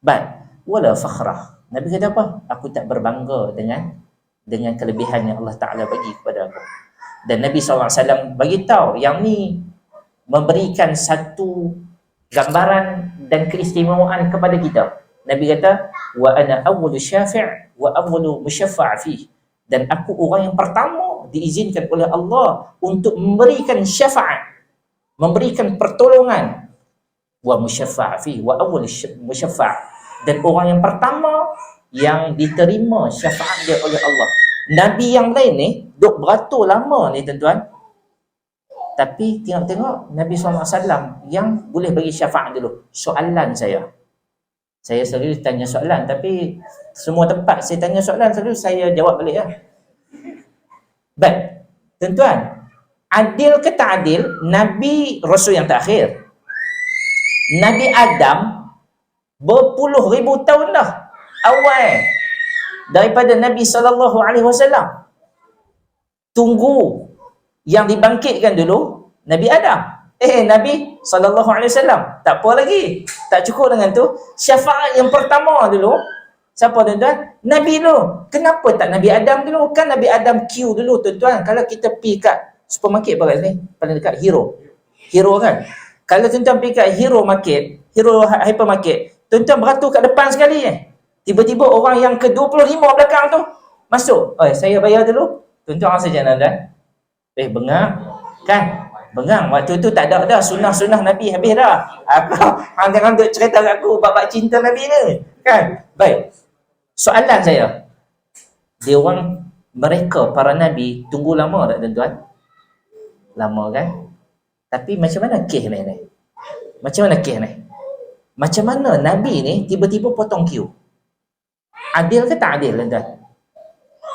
Baik. Wala fakhrah. Nabi kata apa? Aku tak berbangga dengan kelebihan yang Allah Ta'ala bagi kepada aku. Dan Nabi SAW bagi tahu yang ni memberikan satu gambaran dan keistimewaan kepada kita. Nabi kata, wa ana awwalu syafi' wa awwalu musyaffa' fi. Dan aku orang yang pertama diizinkan oleh Allah untuk memberikan syafaat, memberikan pertolongan. Wa musyaffa' fi wa awwalu musyaffa'. Dan orang yang pertama yang diterima syafaat dia oleh Allah. Nabi yang lain ni duk beratur lama ni tuan-tuan, tapi tengok-tengok Nabi SAW yang boleh bagi syafaat dulu. Soalan saya selalu tanya soalan, tapi semua tempat saya tanya soalan selalu saya jawab balik lah. Baik tuan-tuan, adil ke tak adil? Nabi Rasul yang terakhir, Nabi Adam berpuluh ribu tahun dah awal daripada Nabi SAW. Tunggu yang dibangkitkan dulu Nabi Adam. Nabi SAW. Tak apa lagi. Tak cukup dengan tu. Syafaat yang pertama dulu, siapa tuan-tuan? Nabi dulu. Kenapa tak Nabi Adam dulu? Kan Nabi Adam queue dulu tuan-tuan. Kalau kita pergi kat supermarket apa kat sini? Paling dekat Hero kan? Kalau tuan-tuan pergi kat Hero hypermarket, tuan-tuan beratur kat depan sekali tiba-tiba orang yang ke-25 belakang tu masuk. Saya bayar dulu. Tuan-tuan rasa macam mana? Bengang kan? Bengang. Waktu tu tak ada dah sunnah-sunnah Nabi habis dah. Hang jangan duk cerita kat aku bab cinta Nabi ni. Kan? Baik. Soalan saya. Mereka para Nabi tunggu lama tak tuan-tuan? Lama kan? Tapi macam mana kes ni? Macam mana Nabi ni tiba-tiba potong queue? Adil ke tak adil tuan-tuan?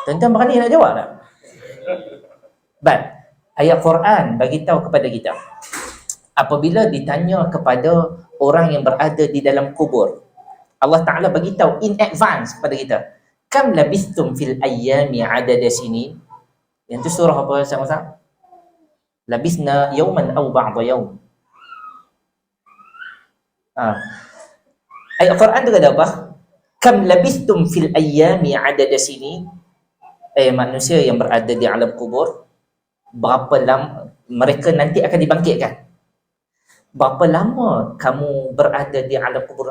Tuan-tuan berani nak jawab tak? Baik. Ayat Quran bagi tahu kepada kita. Apabila ditanya kepada orang yang berada di dalam kubur, Allah Ta'ala bagi tahu in advance kepada kita. Kam labistum fil ayyami adada sinin. Yang tu surah apa sama-sama? Labisna yawman aw ba'da yawm. Ayat Quran tu kata apa? Kam labistum fil ayyami adada sinin. Manusia yang berada di alam kubur, berapa lama mereka nanti akan dibangkitkan? Berapa lama kamu berada di alam kubur?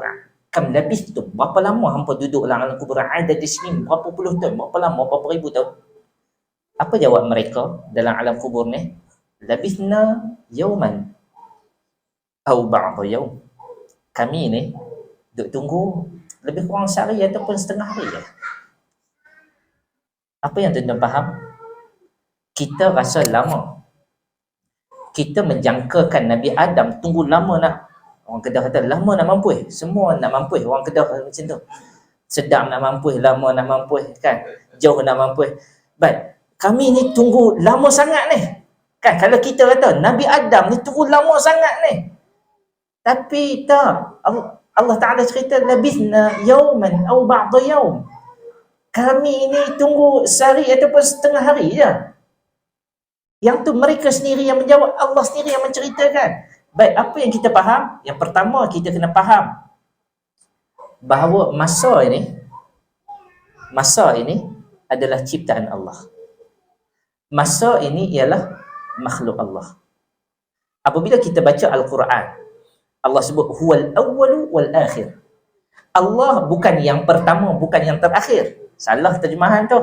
Kam labistum, berapa lama hampa duduk dalam alam kubur? Ada di sini berapa puluh tahun, berapa lama, berapa ribu tahun? Apa jawab mereka dalam alam kubur ni? Labisna yawman aw ba'da yawm. Kami ni duk tunggu lebih kurang sehari ataupun setengah hari je. Apa yang tuan-tuan faham? Kita rasa lama. Kita menjangkakan Nabi Adam tunggu lama nak. Orang Kedah kata lama nak mampu. Semua nak mampu. Orang Kedah macam tu. Sedap nak mampu, lama nak mampu kan. Jauh nak mampu. Baik. Kami ni tunggu lama sangat ni. Kan kalau kita kata Nabi Adam ni tunggu lama sangat ni. Tapi tak. Allah Ta'ala cerita labisna yawman aw ba'da yawm. Kami ni tunggu sehari ataupun setengah hari je. Yang tu mereka sendiri yang menjawab, Allah sendiri yang menceritakan. Baik, apa yang kita faham? Yang pertama kita kena faham bahawa masa ini adalah ciptaan Allah. Masa ini ialah makhluk Allah. Apabila kita baca Al-Quran, Allah sebut huwal awwalu wal akhir. Allah bukan yang pertama, bukan yang terakhir. Salah terjemahan tu.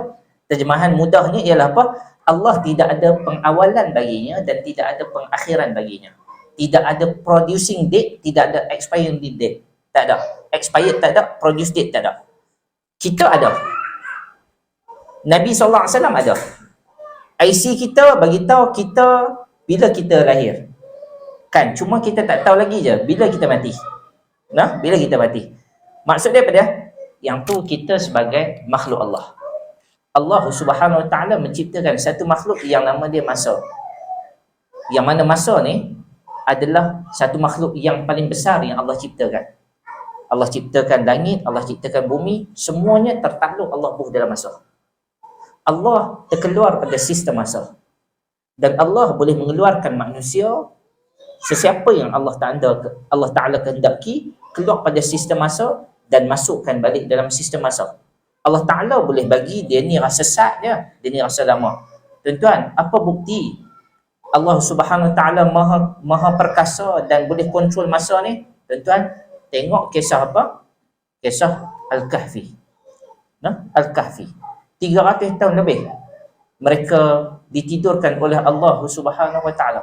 Terjemahan mudahnya ialah apa? Allah tidak ada pengawalan baginya dan tidak ada pengakhiran baginya. Tidak ada producing date, tidak ada expiring date. Tak ada. Expired tak ada, produce date tak ada. Kita ada. Nabi SAW ada. IC kita bagi tahu kita bila kita lahir. Kan, cuma kita tak tahu lagi je bila kita mati. Bila kita mati. Maksud dia apa dia? Yang tu kita sebagai makhluk Allah. Allah Subhanahu Wa Ta'ala menciptakan satu makhluk yang nama dia masa. Yang mana masa ni adalah satu makhluk yang paling besar yang Allah ciptakan. Allah ciptakan langit, Allah ciptakan bumi, semuanya tertakluk Allah buh dalam masa. Allah terkeluar pada sistem masa. Dan Allah boleh mengeluarkan manusia sesiapa yang Allah Ta'ala kehendaki keluar pada sistem masa dan masukkan balik dalam sistem masa. Allah Ta'ala boleh bagi dia ni rasa sat je, dia ni rasa lama. Tuan-tuan, apa bukti Allah Subhanahu Wa Ta'ala maha perkasa dan boleh kontrol masa ni? Tuan-tuan, tengok kisah apa? Kisah Al-Kahfi. Al-Kahfi. 300 tahun lebih mereka ditidurkan oleh Allah Subhanahu Wa Ta'ala.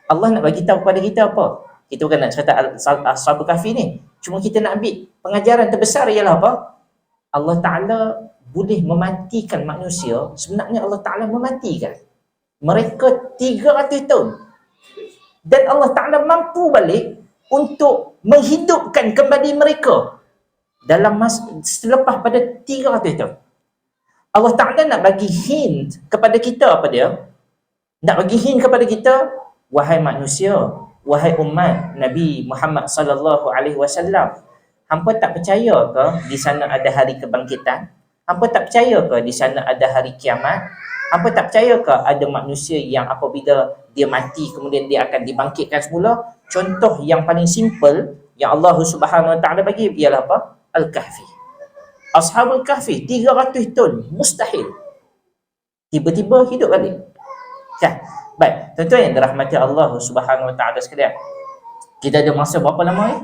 Allah nak bagi tahu kepada kita apa? Kita bukan nak cerita Ashabul Kahfi ni. Cuma kita nak ambil pengajaran terbesar ialah apa? Allah Ta'ala boleh mematikan manusia. Sebenarnya Allah Ta'ala mematikan mereka 300 tahun. Dan Allah Ta'ala mampu balik untuk menghidupkan kembali mereka dalam selepas pada 300 tahun. Allah Ta'ala nak bagi hint kepada kita apa dia? Nak bagi hint kepada kita, wahai manusia, wahai umat Nabi Muhammad sallallahu alaihi wasallam, hampa tak percaya ke di sana ada hari kebangkitan? Hampa tak percaya ke di sana ada hari kiamat? Hampa tak percaya ke ada manusia yang apabila dia mati kemudian dia akan dibangkitkan semula? Contoh yang paling simple yang Allah Subhanahu Wa Taala bagi ialah apa? Al-Kahfi. Ashabul Kahfi 300 tahun mustahil. Tiba-tiba hidup balik. Kan? Baik, tuan-tuan yang dirahmati Allah Subhanahu Wa Taala sekalian. Kita ada masa berapa lama ni?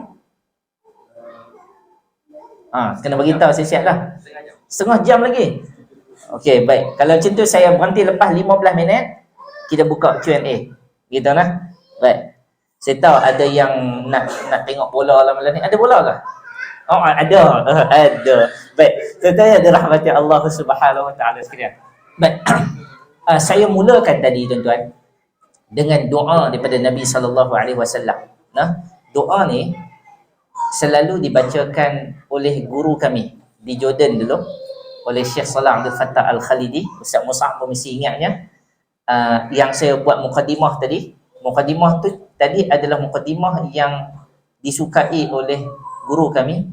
Kena bagi tahu siap-siap lah. Setengah jam lagi. Okey, baik. Kalau macam tu saya berhenti lepas 15 minit, kita buka Q&A. Gitu lah. Baik. Saya tahu ada yang nak tengok bola lah malam ni. Ada bola ke? Oh, ada. Ada. Baik. Tuan-tuan yang dirahmati Allah Subhanahu Wa Taala sekalian. Baik. Saya mulakan tadi tuan-tuan dengan doa daripada Nabi sallallahu alaihi wasallam. Nah, doa ni selalu dibacakan oleh guru kami di Jordan dulu, oleh Syekh Salah Abdul Fattah Al-Khalidi. Ustaz Mus'ab pun mesti ingatnya. Yang saya buat mukadimah tadi, mukadimah tu tadi adalah mukadimah yang disukai oleh guru kami.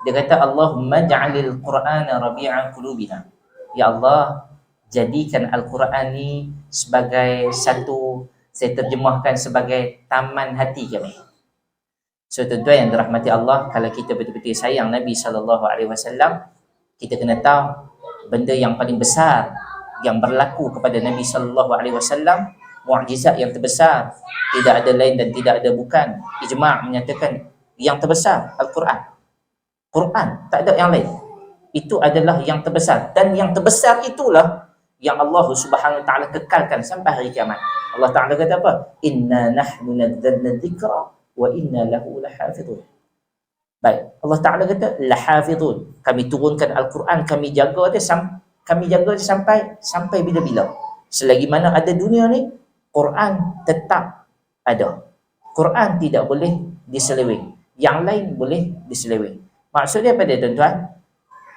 Dia kata, Allahumma ja'alil Qur'ana rabi'a qulubina. Ya Allah, jadikan Al-Quran ni sebagai satu, saya terjemahkan sebagai taman hati kami. So tuan-tuan yang dirahmati Allah, kalau kita betul-betul sayang Nabi SAW, kita kena tahu benda yang paling besar yang berlaku kepada Nabi SAW, mukjizat yang terbesar, tidak ada lain dan tidak ada bukan. Ijma' menyatakan yang terbesar Al-Quran. Quran, tak ada yang lain. Itu adalah yang terbesar, dan yang terbesar itulah yang Allah Subhanahu Wa Taala kekalkan sampai hari kiamat. Allah Taala kata apa? Inna nahnu nazzalna dzikra wa inna lahu lahafizun. Baik, Allah Taala kata lahafizun. Kami turunkan Al-Quran, kami jaga dia sampai bila-bila. Selagi mana ada dunia ni, Quran tetap ada. Quran tidak boleh diseleweng. Yang lain boleh diseleweng. Maksudnya apa dia tuan-tuan?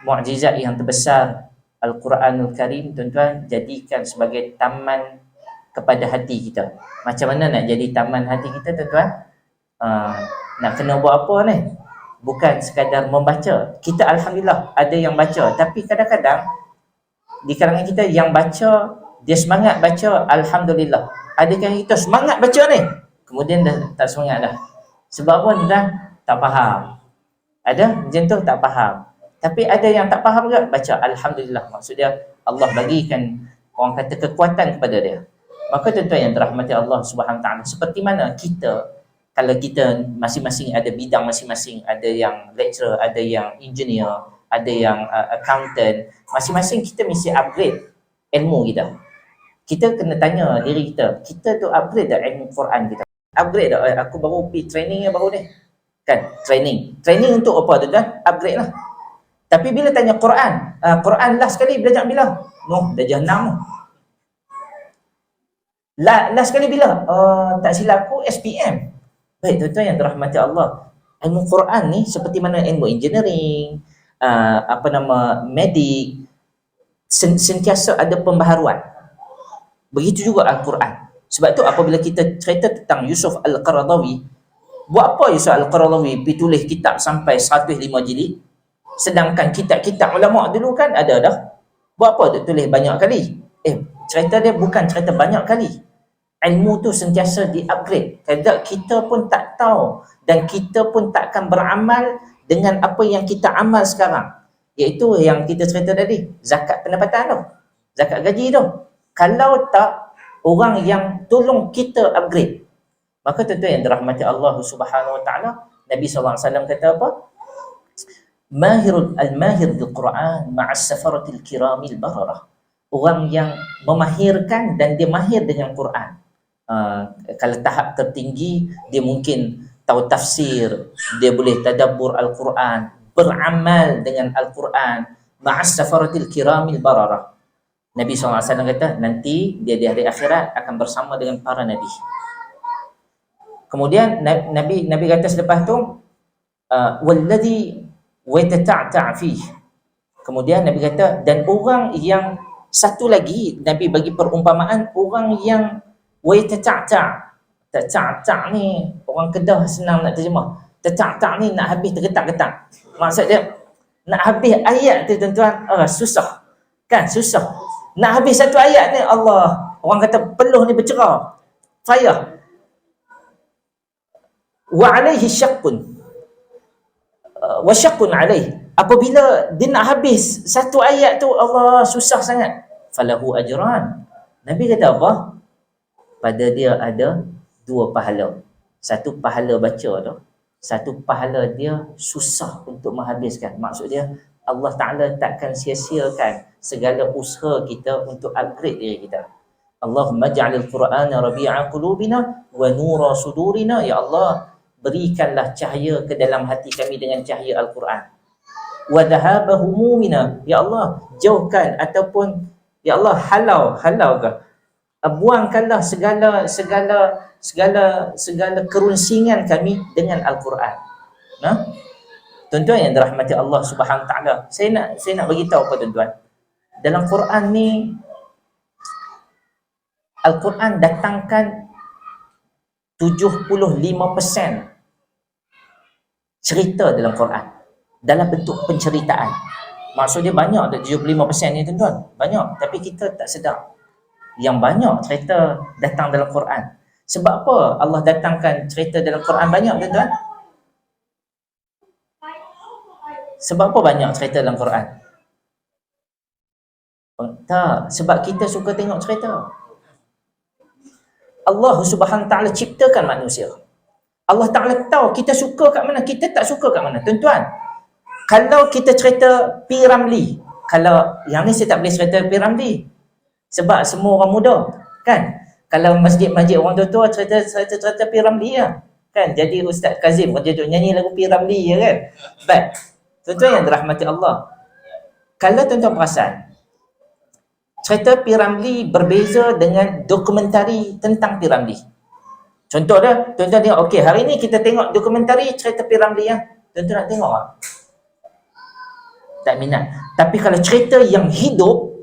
Mukjizat yang terbesar Al-Quranul Karim, tuan-tuan, jadikan sebagai taman kepada hati kita. Macam mana nak jadi taman hati kita, tuan-tuan? Nak kena buat apa ni? Bukan sekadar membaca. Kita Alhamdulillah ada yang baca, tapi kadang-kadang di kalangan kita yang baca, dia semangat baca, Alhamdulillah. Adakah kita semangat baca ni, kemudian dah tak semangat dah? Sebab apa tuan? Tak faham. Ada macam tu, tak faham. Tapi ada yang tak faham juga, baca Alhamdulillah. Maksudnya Allah bagikan, orang kata, kekuatan kepada dia. Maka tuan-tuan yang dirahmati Allah Subhanahu Taala, seperti mana kita, kalau kita masing-masing ada bidang masing-masing, ada yang lecturer, ada yang engineer, ada yang accountant, masing-masing kita mesti upgrade ilmu kita. Kita kena tanya diri kita, kita tu upgrade tak ilmu Quran kita? Upgrade tak? Aku baru pergi training yang baru ni. Kan? Training untuk apa tuan-tuan? Upgrade lah. Tapi bila tanya Quran, Quran last sekali belajar bila? Noh, belajar 6. Last sekali bila? Tak silap aku SPM. Baik tuan-tuan yang dirahmati Allah, ilmu Quran ni seperti mana ilmu engineering, medik, sentiasa ada pembaharuan. Begitu juga Al-Quran. Sebab tu apabila kita cerita tentang Yusuf Al-Qaradawi, buat apa Yusuf Al-Qaradawi pergi tulis kitab sampai 105 jilid, sedangkan kitab-kitab ulama' dulu kan ada dah. Buat apa dia tulis banyak kali? Cerita dia bukan cerita banyak kali. Ilmu tu sentiasa di-upgrade. Kadang kita pun tak tahu, dan kita pun takkan beramal dengan apa yang kita amal sekarang. Iaitu yang kita cerita tadi, zakat pendapatan tu, zakat gaji tu. Kalau tak orang yang tolong kita upgrade, maka tuan-tuan yang dirahmati Allah Subhanahu Wa Taala, Nabi SAW kata apa? Al-mahir bil Quran ma'as safaratil kiramil bararah. Orang yang memahirkan dan dia mahir dengan Quran. Kalau tahap tertinggi, dia mungkin tahu tafsir, dia boleh tadabbur Al-Quran, beramal dengan Al-Quran, ma'as safaratil kiramil bararah. Nabi SAW kata nanti dia di hari akhirat akan bersama dengan para Nabi. Kemudian Nabi kata selepas tu, walladhi watata'ta' fih. Kemudian Nabi kata, dan orang yang satu lagi, Nabi bagi perumpamaan orang yang watata'ta'. Ta' ni orang Kedah senang nak terjemah. Ta' ni nak habis tergetak-getak. Maksud dia Nak habis ayat tu tuan-tuan, susah. Kan, susah. Nak habis satu ayat ni, Allah, orang kata peluh ni bercerah. Payah. Wa alaihi syaqqun. Wa syaqqun alaih. Apabila dia nak habis satu ayat tu, Allah, susah sangat. Falahu ajran. Nabi kata apa? Pada dia ada 2 pahala. Satu pahala baca tu, satu pahala dia susah untuk menghabiskan. Maksud dia, Allah Ta'ala takkan sia-siakan segala usaha kita untuk upgrade diri kita. Allahumma ja'alil Qur'ana rabi'a qulubina wa nura sudurina. Ya Allah, berikanlah cahaya ke dalam hati kami dengan cahaya Al-Quran. Wa dhahaba humumina. Ya Allah, jauhkan ataupun ya Allah, halau ke, buangkanlah segala kerunsingan kami dengan Al-Quran. Nah, tuan-tuan yang dirahmati Allah Subhanahu Wa Taala, saya nak bagi tahu apa tuan-tuan. Dalam Quran ni, Al-Quran datangkan 75% cerita dalam Quran dalam bentuk penceritaan. Maksud dia banyak, ada 75% ni tuan-tuan, banyak, tapi kita tak sedar yang banyak cerita datang dalam Quran. Sebab apa Allah datangkan cerita dalam Quran banyak tuan-tuan? Sebab apa banyak cerita dalam Quran? Tak, sebab kita suka tengok cerita. Allah Subhanahu Ta'ala ciptakan manusia. Allah Ta'ala tahu kita suka kat mana, kita tak suka kat mana. Tuan-tuan, kalau kita cerita P. Ramlee, kalau yang ni saya tak boleh cerita P. Ramlee, sebab semua orang muda, kan? Kalau masjid-masjid orang tua-tua cerita P. Ramlee lah, kan? Jadi Ustaz Kazim kerja duduk nyanyi lagu P. Ramlee je kan? Baik, tuan-tuan yang dirahmati Allah, kalau tuan-tuan perasan, cerita P. Ramlee berbeza dengan dokumentari tentang P. Ramlee. Contoh dia, tuan-tuan tengok, okey, hari ni kita tengok dokumentari cerita P. Ramlee ya. Tuan-tuan nak tengok tak? Tak minat. Tapi kalau cerita yang hidup,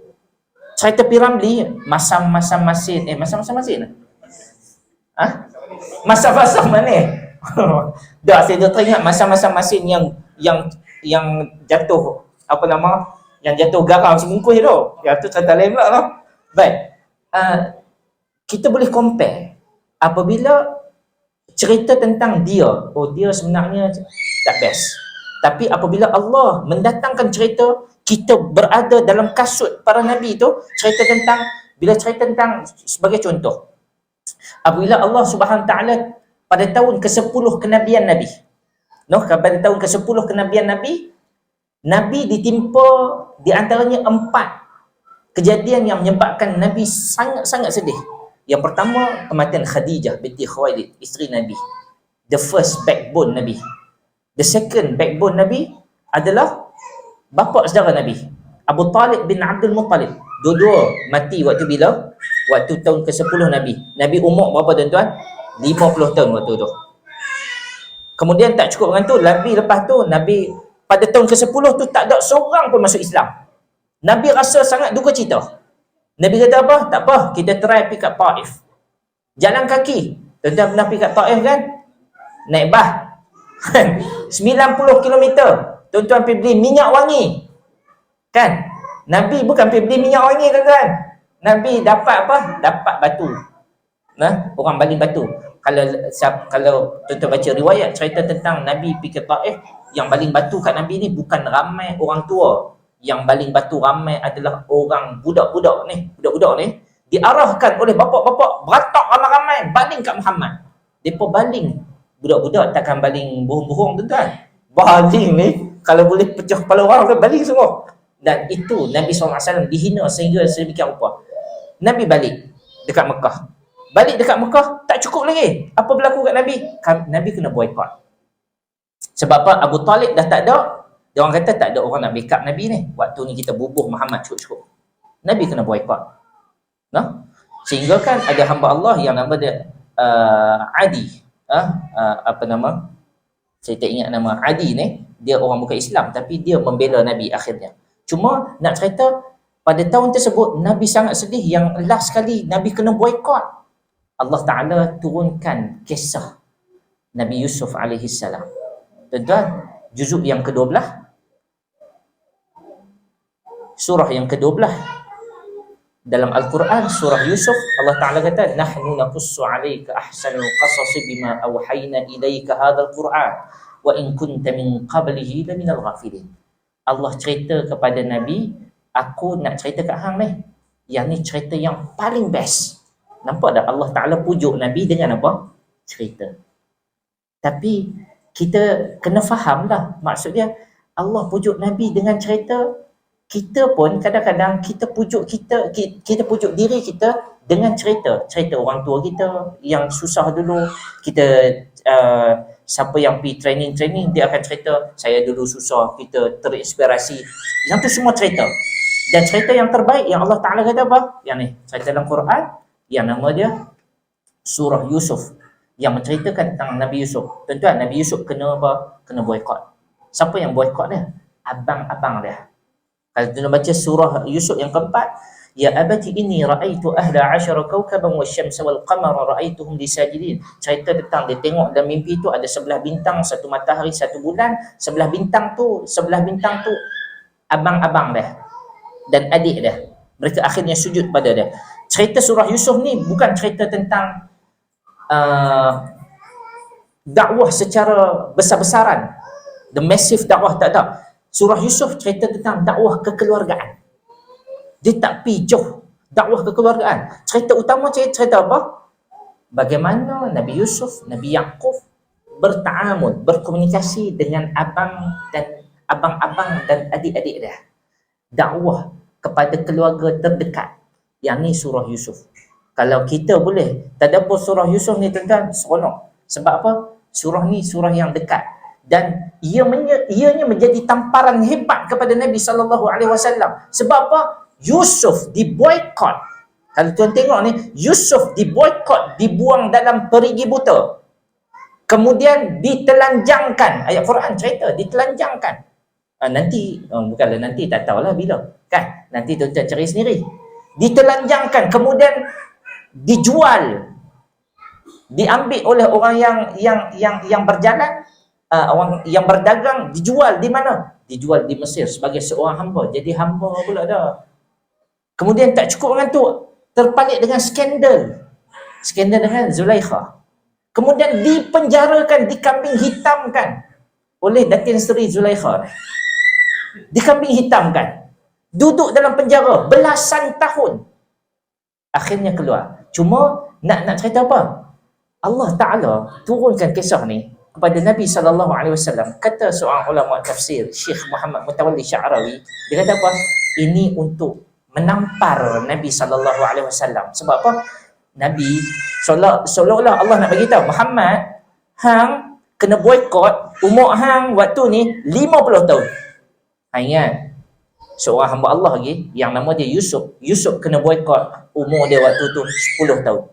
cerita P. Ramlee, masam-masam masin. Masam-masam masin? Masam-masam mana? Dah, saya dah teringat masam-masam masin yang jatuh, apa nama? Yang jatuh garam semungkus tu. Yang tu cerita lain pula lah. Baik. Kita boleh compare. Apabila cerita tentang dia, dia sebenarnya tak best. Tapi apabila Allah mendatangkan cerita, kita berada dalam kasut para Nabi tu, bila cerita tentang, sebagai contoh, apabila Allah Subhanahu Ta'ala pada tahun ke-10 kenabian Nabi, pada tahun ke-10 kenabian Nabi, Nabi ditimpa di antaranya 4 kejadian yang menyebabkan Nabi sangat-sangat sedih. Yang pertama, kematian Khadijah binti Khuwailid, isteri Nabi. The first backbone Nabi. The second backbone Nabi adalah bapa saudara Nabi, Abu Talib bin Abdul Muttalib. Dua-dua mati waktu bila? Waktu tahun ke-10 Nabi. Nabi umur berapa tuan-tuan? 50 tahun waktu tu. Kemudian tak cukup dengan tu, Nabi lepas tu, Nabi pada tahun ke-10 tu tak ada seorang pun masuk Islam. Nabi rasa sangat duka cita. Nabi kata apa? Tak apa, kita try pergi kat Taif. Jalan kaki. Tuan-tuan pernah pergi kat Taif kan? Naik bah. 90 km. Tuan-tuan pergi beli minyak wangi. Kan? Nabi bukan pergi beli minyak wangi tuan-tuan. Nabi dapat apa? Dapat batu. Orang baling batu. Kalau tuan-tuan baca riwayat cerita tentang Nabi pergi ke Taif, yang baling batu kat Nabi ni bukan ramai orang tua. Yang baling batu ramai adalah orang budak-budak ni. Budak-budak ni diarahkan oleh bapak-bapak, beratak ramai-ramai baling kat Muhammad. Mereka baling. Budak-budak takkan baling bohong-bohong tuan-tuan. Baling ni kalau boleh pecah kepala orang tu baling semua. Dan itu Nabi SAW dihina sehingga sedemikian rupa. Nabi balik dekat Mekah. Balik dekat Mekah tak cukup lagi. Apa berlaku kat Nabi? Nabi kena boykot. Sebab apa? Abu Talib dah tak ada. Dia orang kata tak ada orang nak backup Nabi ni. Waktu ni kita bubuh Muhammad cukup-cukup. Nabi kena boykot. Sehingga kan ada hamba Allah yang nama dia Adi. Apa nama? Saya tak ingat nama Adi ni. Dia orang bukan Islam tapi dia membela Nabi akhirnya. Cuma nak cerita pada tahun tersebut Nabi sangat sedih yang last sekali Nabi kena boykot. Allah Ta'ala turunkan kisah Nabi Yusuf alaihi salam. Tuan-tuan, juzuk yang ke-12 Surah yang ke-12 dalam Al-Quran, surah Yusuf, Allah Ta'ala kata, nahnu naqussu 'alaika ahsanal qasasi bima awhayna ilaika hadzal Qur'an wa in kunta min qablihi laminal ghafilin. Allah cerita kepada Nabi, aku nak cerita kat hang ni. Yang ni cerita yang paling best. Nampak tak Allah Ta'ala pujuk Nabi dengan apa? Cerita. Tapi kita kena faham lah, maksud dia Allah pujuk Nabi dengan cerita. Kita pun kadang-kadang kita pujuk kita pujuk diri kita dengan cerita orang tua kita yang susah dulu. Kita siapa yang pergi training dia akan cerita saya dulu susah, kita terinspirasi. Yang tu semua cerita. Dan cerita yang terbaik yang Allah Ta'ala kata apa? Yang ni, cerita dalam Quran yang nama dia surah Yusuf, yang menceritakan tentang Nabi Yusuf. Tuan-tuan, Nabi Yusuf kena apa? Kena boykot. Siapa yang boykot dia? Abang-abang dia. Kalau kita baca surah Yusuf yang keempat, ya abati inni ra'aitu ahla 'ashara kawkaban wasyamsa wal qamara ra'aituhum lisajidin. Cerita tentang dia tengok dalam mimpi tu ada 11 bintang, 1 matahari, 1 bulan. 11 bintang tu abang-abang dia dan adik dia. Mereka akhirnya sujud pada dia. Cerita surah Yusuf ni bukan cerita tentang dakwah secara besar-besaran, the massive dakwah, tak ada. Surah Yusuf cerita tentang dakwah kekeluargaan. Dia tak pergi jauh. Dakwah kekeluargaan. Cerita utama cerita apa? Bagaimana Nabi Yusuf, Nabi Yaqub berkomunikasi dengan abang-abang dan adik-adik dia. Dakwah kepada keluarga terdekat. Yang ni surah Yusuf. Kalau kita boleh tadabbur surah Yusuf ni tuan-tuan, seronok. Sebab apa? Surah ni surah yang dekat. Dan ianya menjadi tamparan hebat kepada Nabi SAW. Sebab apa? Yusuf diboykot. Kalau tuan tengok ni, Yusuf diboykot, dibuang dalam perigi buta. Kemudian ditelanjangkan. Ayat Quran cerita, ditelanjangkan. Bukanlah nanti, tak tahulah bila. Kan? Nanti tuan-tuan cari sendiri. Ditelanjangkan, kemudian dijual. Diambil oleh orang yang berjalan. Orang yang berdagang, dijual di mana? Dijual di Mesir sebagai seorang hamba. Jadi hamba pula dah. Kemudian tak cukup dengan tu, terpalit dengan skandal dengan Zulaikha. Kemudian dipenjarakan, dikambing hitamkan oleh Datin Seri Zulaikha. Dikambing hitamkan. Duduk dalam penjara belasan tahun. Akhirnya keluar. Cuma nak cerita apa? Allah Ta'ala turunkan kisah ni kepada Nabi SAW. Kata seorang ulama tafsir, Syekh Muhammad Mutawalli Sya'rawi, dia kata apa? Ini untuk menampar Nabi SAW. Sebab apa? Nabi seolah-olah Allah nak bagi tahu, Muhammad, hang kena boykot, umur hang waktu ni 50 tahun. Ingat, seorang hamba Allah lagi yang nama dia Yusuf. Yusuf kena boykot, umur dia waktu tu 10 tahun.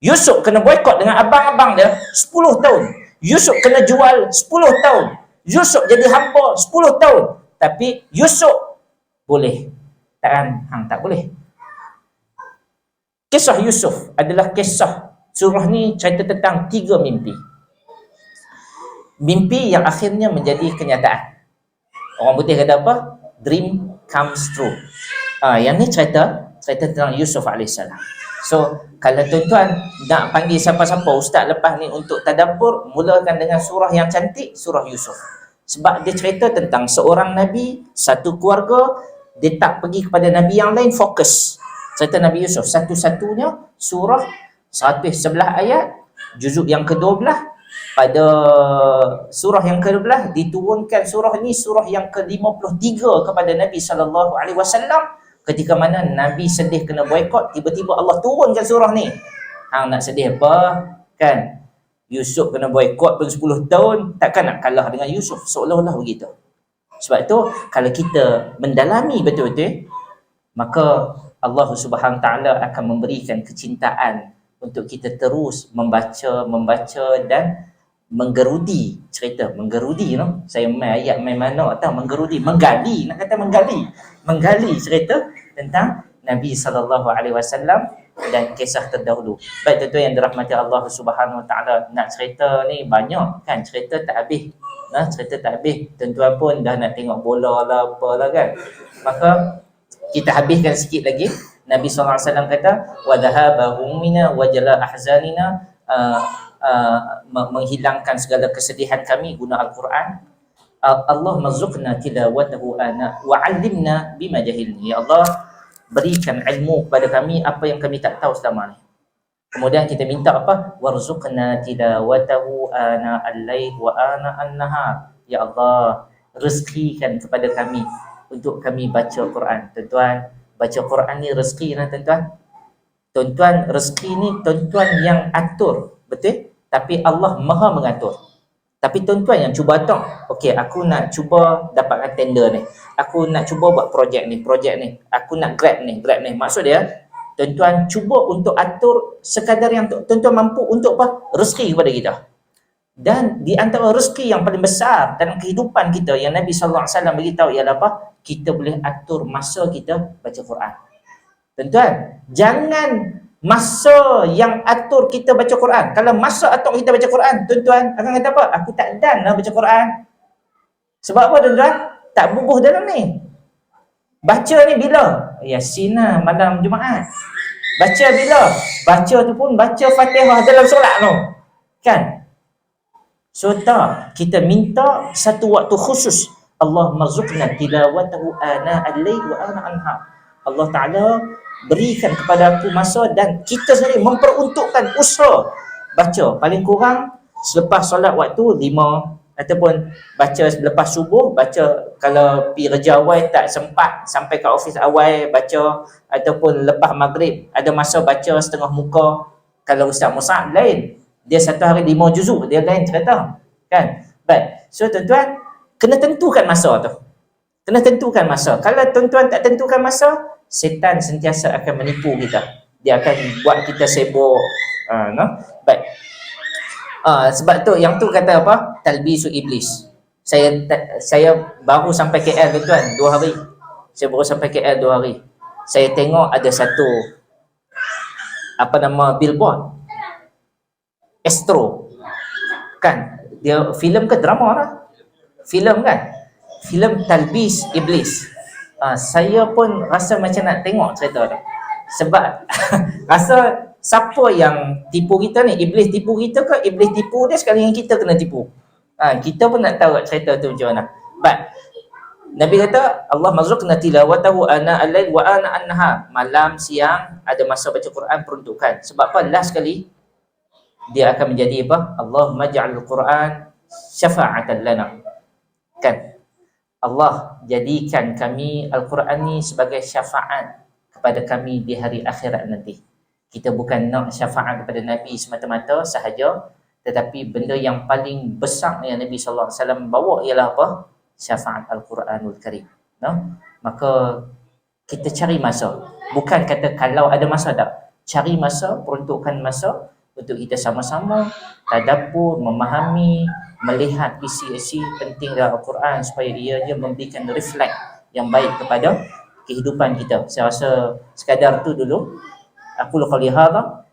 Yusuf kena boykot dengan abang-abang dia 10 tahun. Yusuf kena jual 10 tahun. Yusuf jadi hamba 10 tahun. Tapi Yusuf boleh. Takkan hang tak boleh. Kisah Yusuf adalah kisah, surah ni cerita tentang 3 mimpi. Mimpi yang akhirnya menjadi kenyataan. Orang putih kata apa? Dream comes true. Yang ni cerita tentang Yusuf AS. So, kalau tuan-tuan nak panggil siapa-siapa ustaz lepas ni untuk tadabbur, mulakan dengan surah yang cantik, surah Yusuf. Sebab dia cerita tentang seorang Nabi, satu keluarga, dia tak pergi kepada Nabi yang lain, fokus. Cerita Nabi Yusuf, satu-satunya surah 111 ayat, juzuk yang ke-12. Pada surah yang ke-12 diturunkan surah ni, surah yang ke-53 kepada Nabi SAW. Ketika mana Nabi sedih kena boykot, tiba-tiba Allah turunkan surah ni. Hang nak sedih apa? Kan? Yusuf kena boykot pada 10 tahun, takkan nak kalah dengan Yusuf? Seolah-olah begitu. Sebab itu, kalau kita mendalami betul-betul, maka Allah Subhanahu Taala akan memberikan kecintaan untuk kita terus membaca dan menggerudi cerita, menggerudi, no? Saya main ayat main mana tahu, menggerudi, menggali, nak kata menggali cerita tentang Nabi SAW dan kisah terdahulu. Baik tuan-tuan yang dirahmati Allah Subhanahu Wa Taala, nak cerita ni banyak kan, cerita tak habis. Nah, cerita tak habis. Tuan-tuan pun dah nak tengok bola lah apalah kan. Maka kita habiskan sikit lagi. Nabi SAW kata, wa dhahaba humina wa jala ahzanina, menghilangkan segala kesedihan kami guna Al-Quran. Allah mazukna tilawatahu ana wa 'allimna bima jahilni. Ya Allah, berikan ilmu kepada kami apa yang kami tak tahu selama ni. Kemudian kita minta apa? Warzuqna tilawatahu ana al-lail wa ana an-nahar. Ya Allah, rezekikan kepada kami untuk kami baca Quran. Tuan-tuan, baca Quran ni rezeki lah tuan-tuan. Tuan-tuan, rezeki ni tuan-tuan yang atur, betul? Tapi Allah Maha mengatur. Tapi tuan-tuan yang cuba tak. Okey, aku nak cuba dapatkan tender ni. Aku nak cuba buat projek ni. Aku nak grab ni. Maksud dia, tuan-tuan cuba untuk atur sekadar yang tuan-tuan mampu untuk apa? Rezeki kepada kita. Dan di antara rezeki yang paling besar dalam kehidupan kita yang Nabi SAW beritahu ialah apa? Kita boleh atur masa kita baca Quran. Tuan-tuan, jangan masa yang atur kita baca Quran. Kalau masa atur kita baca Quran, tuan-tuan akan kata apa? Aku tak dan lah baca Quran. Sebab apa tuan-tuan? Tak bubuh dalam ni. Baca ni bila? Yasin lah, malam Jumaat. Baca bila? Baca tu pun baca Fatihah dalam solat tu. Kan? So tak, kita minta satu waktu khusus. Allah marzuqna tilawatahu ana al-lail wa ana anha. Allah Ta'ala berikan kepada aku masa dan kita sendiri memperuntukkan usaha baca paling kurang selepas solat waktu 5, ataupun baca lepas subuh, baca kalau pergi kerja awal tak sempat sampai ke office awal baca, ataupun lepas maghrib ada masa baca setengah muka. Kalau Ustaz Musa lain, dia satu hari 5 juzuk, dia lain cerita kan. Baik, so tuan-tuan kena tentukan masa tu. Kalau tuan-tuan tak tentukan masa, setan sentiasa akan menipu kita. Dia akan buat kita sibuk. No? Baik. Sebab tu yang tu kata apa? Talbisu iblis. Saya baru sampai KL tuan 2 hari. Saya baru sampai KL 2 hari. Saya tengok ada satu billboard Astro. Kan? Dia filem ke drama lah? Filem kan? Filem Talbis Iblis. Saya pun rasa macam nak tengok cerita tu. Sebab rasa siapa yang tipu kita ni? Iblis tipu kita ke iblis tipu dia sekali yang kita kena tipu? Kita pun nak tahu cerita tu macam mana. But Nabi kata Allah marzuqna tilawatahu ana al-lail wa ana an-nahar. Malam siang ada masa baca Quran peruntukan. Sebab apa? Last sekali dia akan menjadi apa? Allahumma ja'al Quran syafa'atan lana. Kan? Allah jadikan kami Al-Quran ni sebagai syafaat kepada kami di hari akhirat nanti. Kita bukan nak syafaat kepada Nabi semata-mata sahaja, tetapi benda yang paling besar yang Nabi SAW bawa ialah apa? Syafaat Al-Quranul Karim. No? Maka kita cari masa. Bukan kata kalau ada masa tak. Cari masa, peruntukkan masa untuk kita sama-sama tadabbur, memahami, melihat isi-isi penting dalam Al-Quran supaya ia memberikan reflect yang baik kepada kehidupan kita. Saya rasa sekadar tu dulu. Aku qali hadha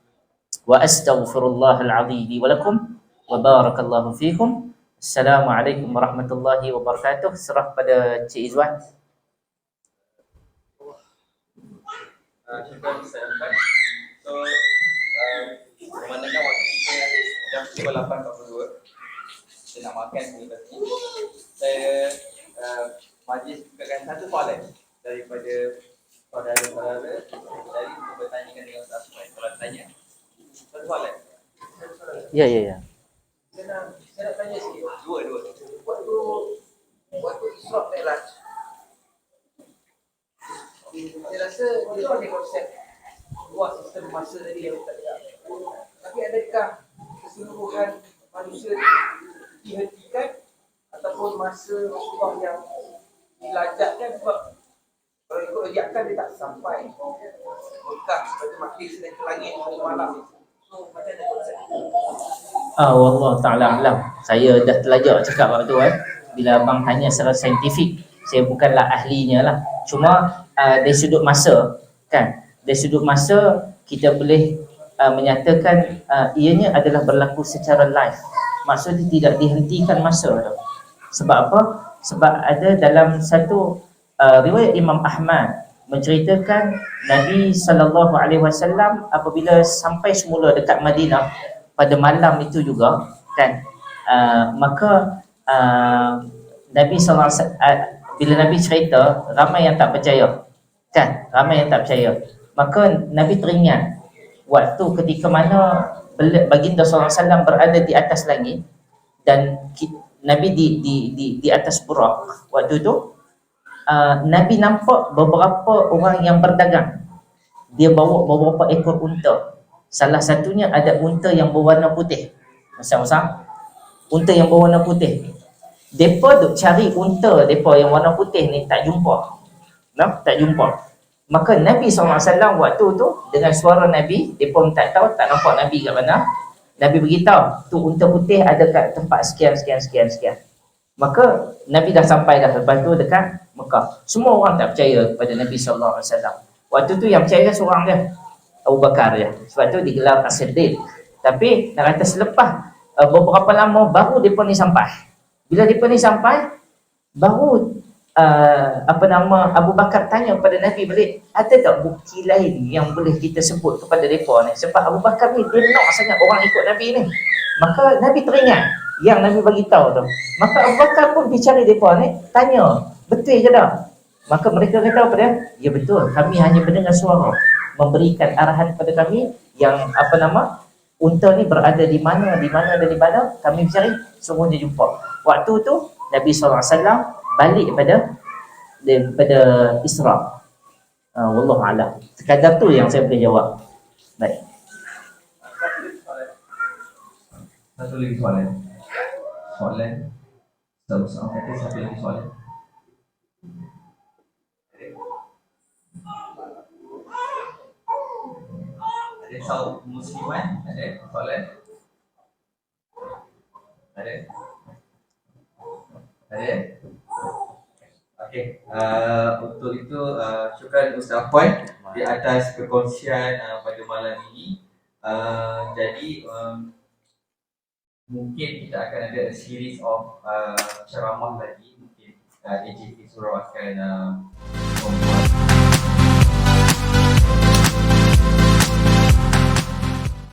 wa astaghfirullahal azim li wa lakum wa barakallahu fikum. Assalamualaikum warahmatullahi wabarakatuh. Serah pada Cik Izwan. So memandangkan waktu kita jam 8.42, saya nak makan ni tadi. Saya majlis bukakan satu soalan daripada saudara-saudara dari untuk bertanyakan dengan Ustaz Suhaib. Kalau tanya satu soalan. Ya. Saya nak tanya sikit. Dua. Waktu Isra' Mi'raj, saya rasa dia pakai konsep luar sistem masa tadi yang tak ada. Tapi adakah keseluruhan manusia dihentikan ataupun masa Rasulullah yang dilajatkan? Sebab kalau ikut rajakan dia tak sampai Mekah seperti makin sedang ke langit pada malam. So macam mana konsep itu? Wallah ta'ala alam. Saya dah terlajak cakap waktu bila abang tanya secara saintifik, saya bukanlah ahlinya lah. Cuma dari sudut masa kan, dari sudut masa kita boleh ianyanya ianya adalah berlaku secara live. Maksudnya tidak dihentikan masa tu. Sebab apa? Sebab ada dalam satu riwayat Imam Ahmad menceritakan Nabi SAW apabila sampai semula dekat Madinah pada malam itu juga kan, maka Nabi SAW, bila Nabi cerita, ramai yang tak percaya kan, ramai yang tak percaya. Maka Nabi teringat waktu ketika mana baginda SAW berada di atas langit dan Nabi di atas Burak. Waktu tu Nabi nampak beberapa orang yang berdagang. Dia bawa beberapa ekor unta. Salah satunya ada unta yang berwarna putih. Masa-masa unta yang berwarna putih. Depa duk cari unta depa yang warna putih ni, tak jumpa. No, tak jumpa. Maka Nabi SAW waktu tu dengan suara Nabi, depa pun tak tahu, tak nampak Nabi kat mana. Nabi beritahu, tu unta putih ada kat tempat sekian. Maka Nabi dah sampai dah, lepas tu dekat Mekah. Semua orang tak percaya pada Nabi SAW. Waktu tu yang percaya seorang dia, Abu Bakar dia. Sebab tu digelar As-Siddiq. Tapi nak kata selepas beberapa lama baru depa ni sampai. Bila depa ni sampai, baru Abu Bakar tanya kepada Nabi balik, ada tak bukti lain yang boleh kita sebut kepada mereka ni? Sebab Abu Bakar ni dia nak sangat orang ikut Nabi ni. Maka Nabi teringat yang Nabi bagi tahu tu. Maka Abu Bakar pun pergi cari mereka ni, tanya, betul ke tak? Maka mereka kata apa dia? Ya betul, kami hanya mendengar suara memberikan arahan kepada kami yang unta ni berada di mana, kami cari, semuanya jumpa. Waktu tu Nabi SAW balik daripada Isra. Wallahu a'lam. Sekadar tu yang saya boleh jawab. Baik. Satu lagi soalan. Satu lagi soalan. Ada saud musliman? Ada soalan? Ada? Okey, untuk itu syukran Ustaz Puan di atas perkongsian pada malam ini. Jadi mungkin kita akan ada a series of ceramah lagi. Mungkin AJP Surau akan membuat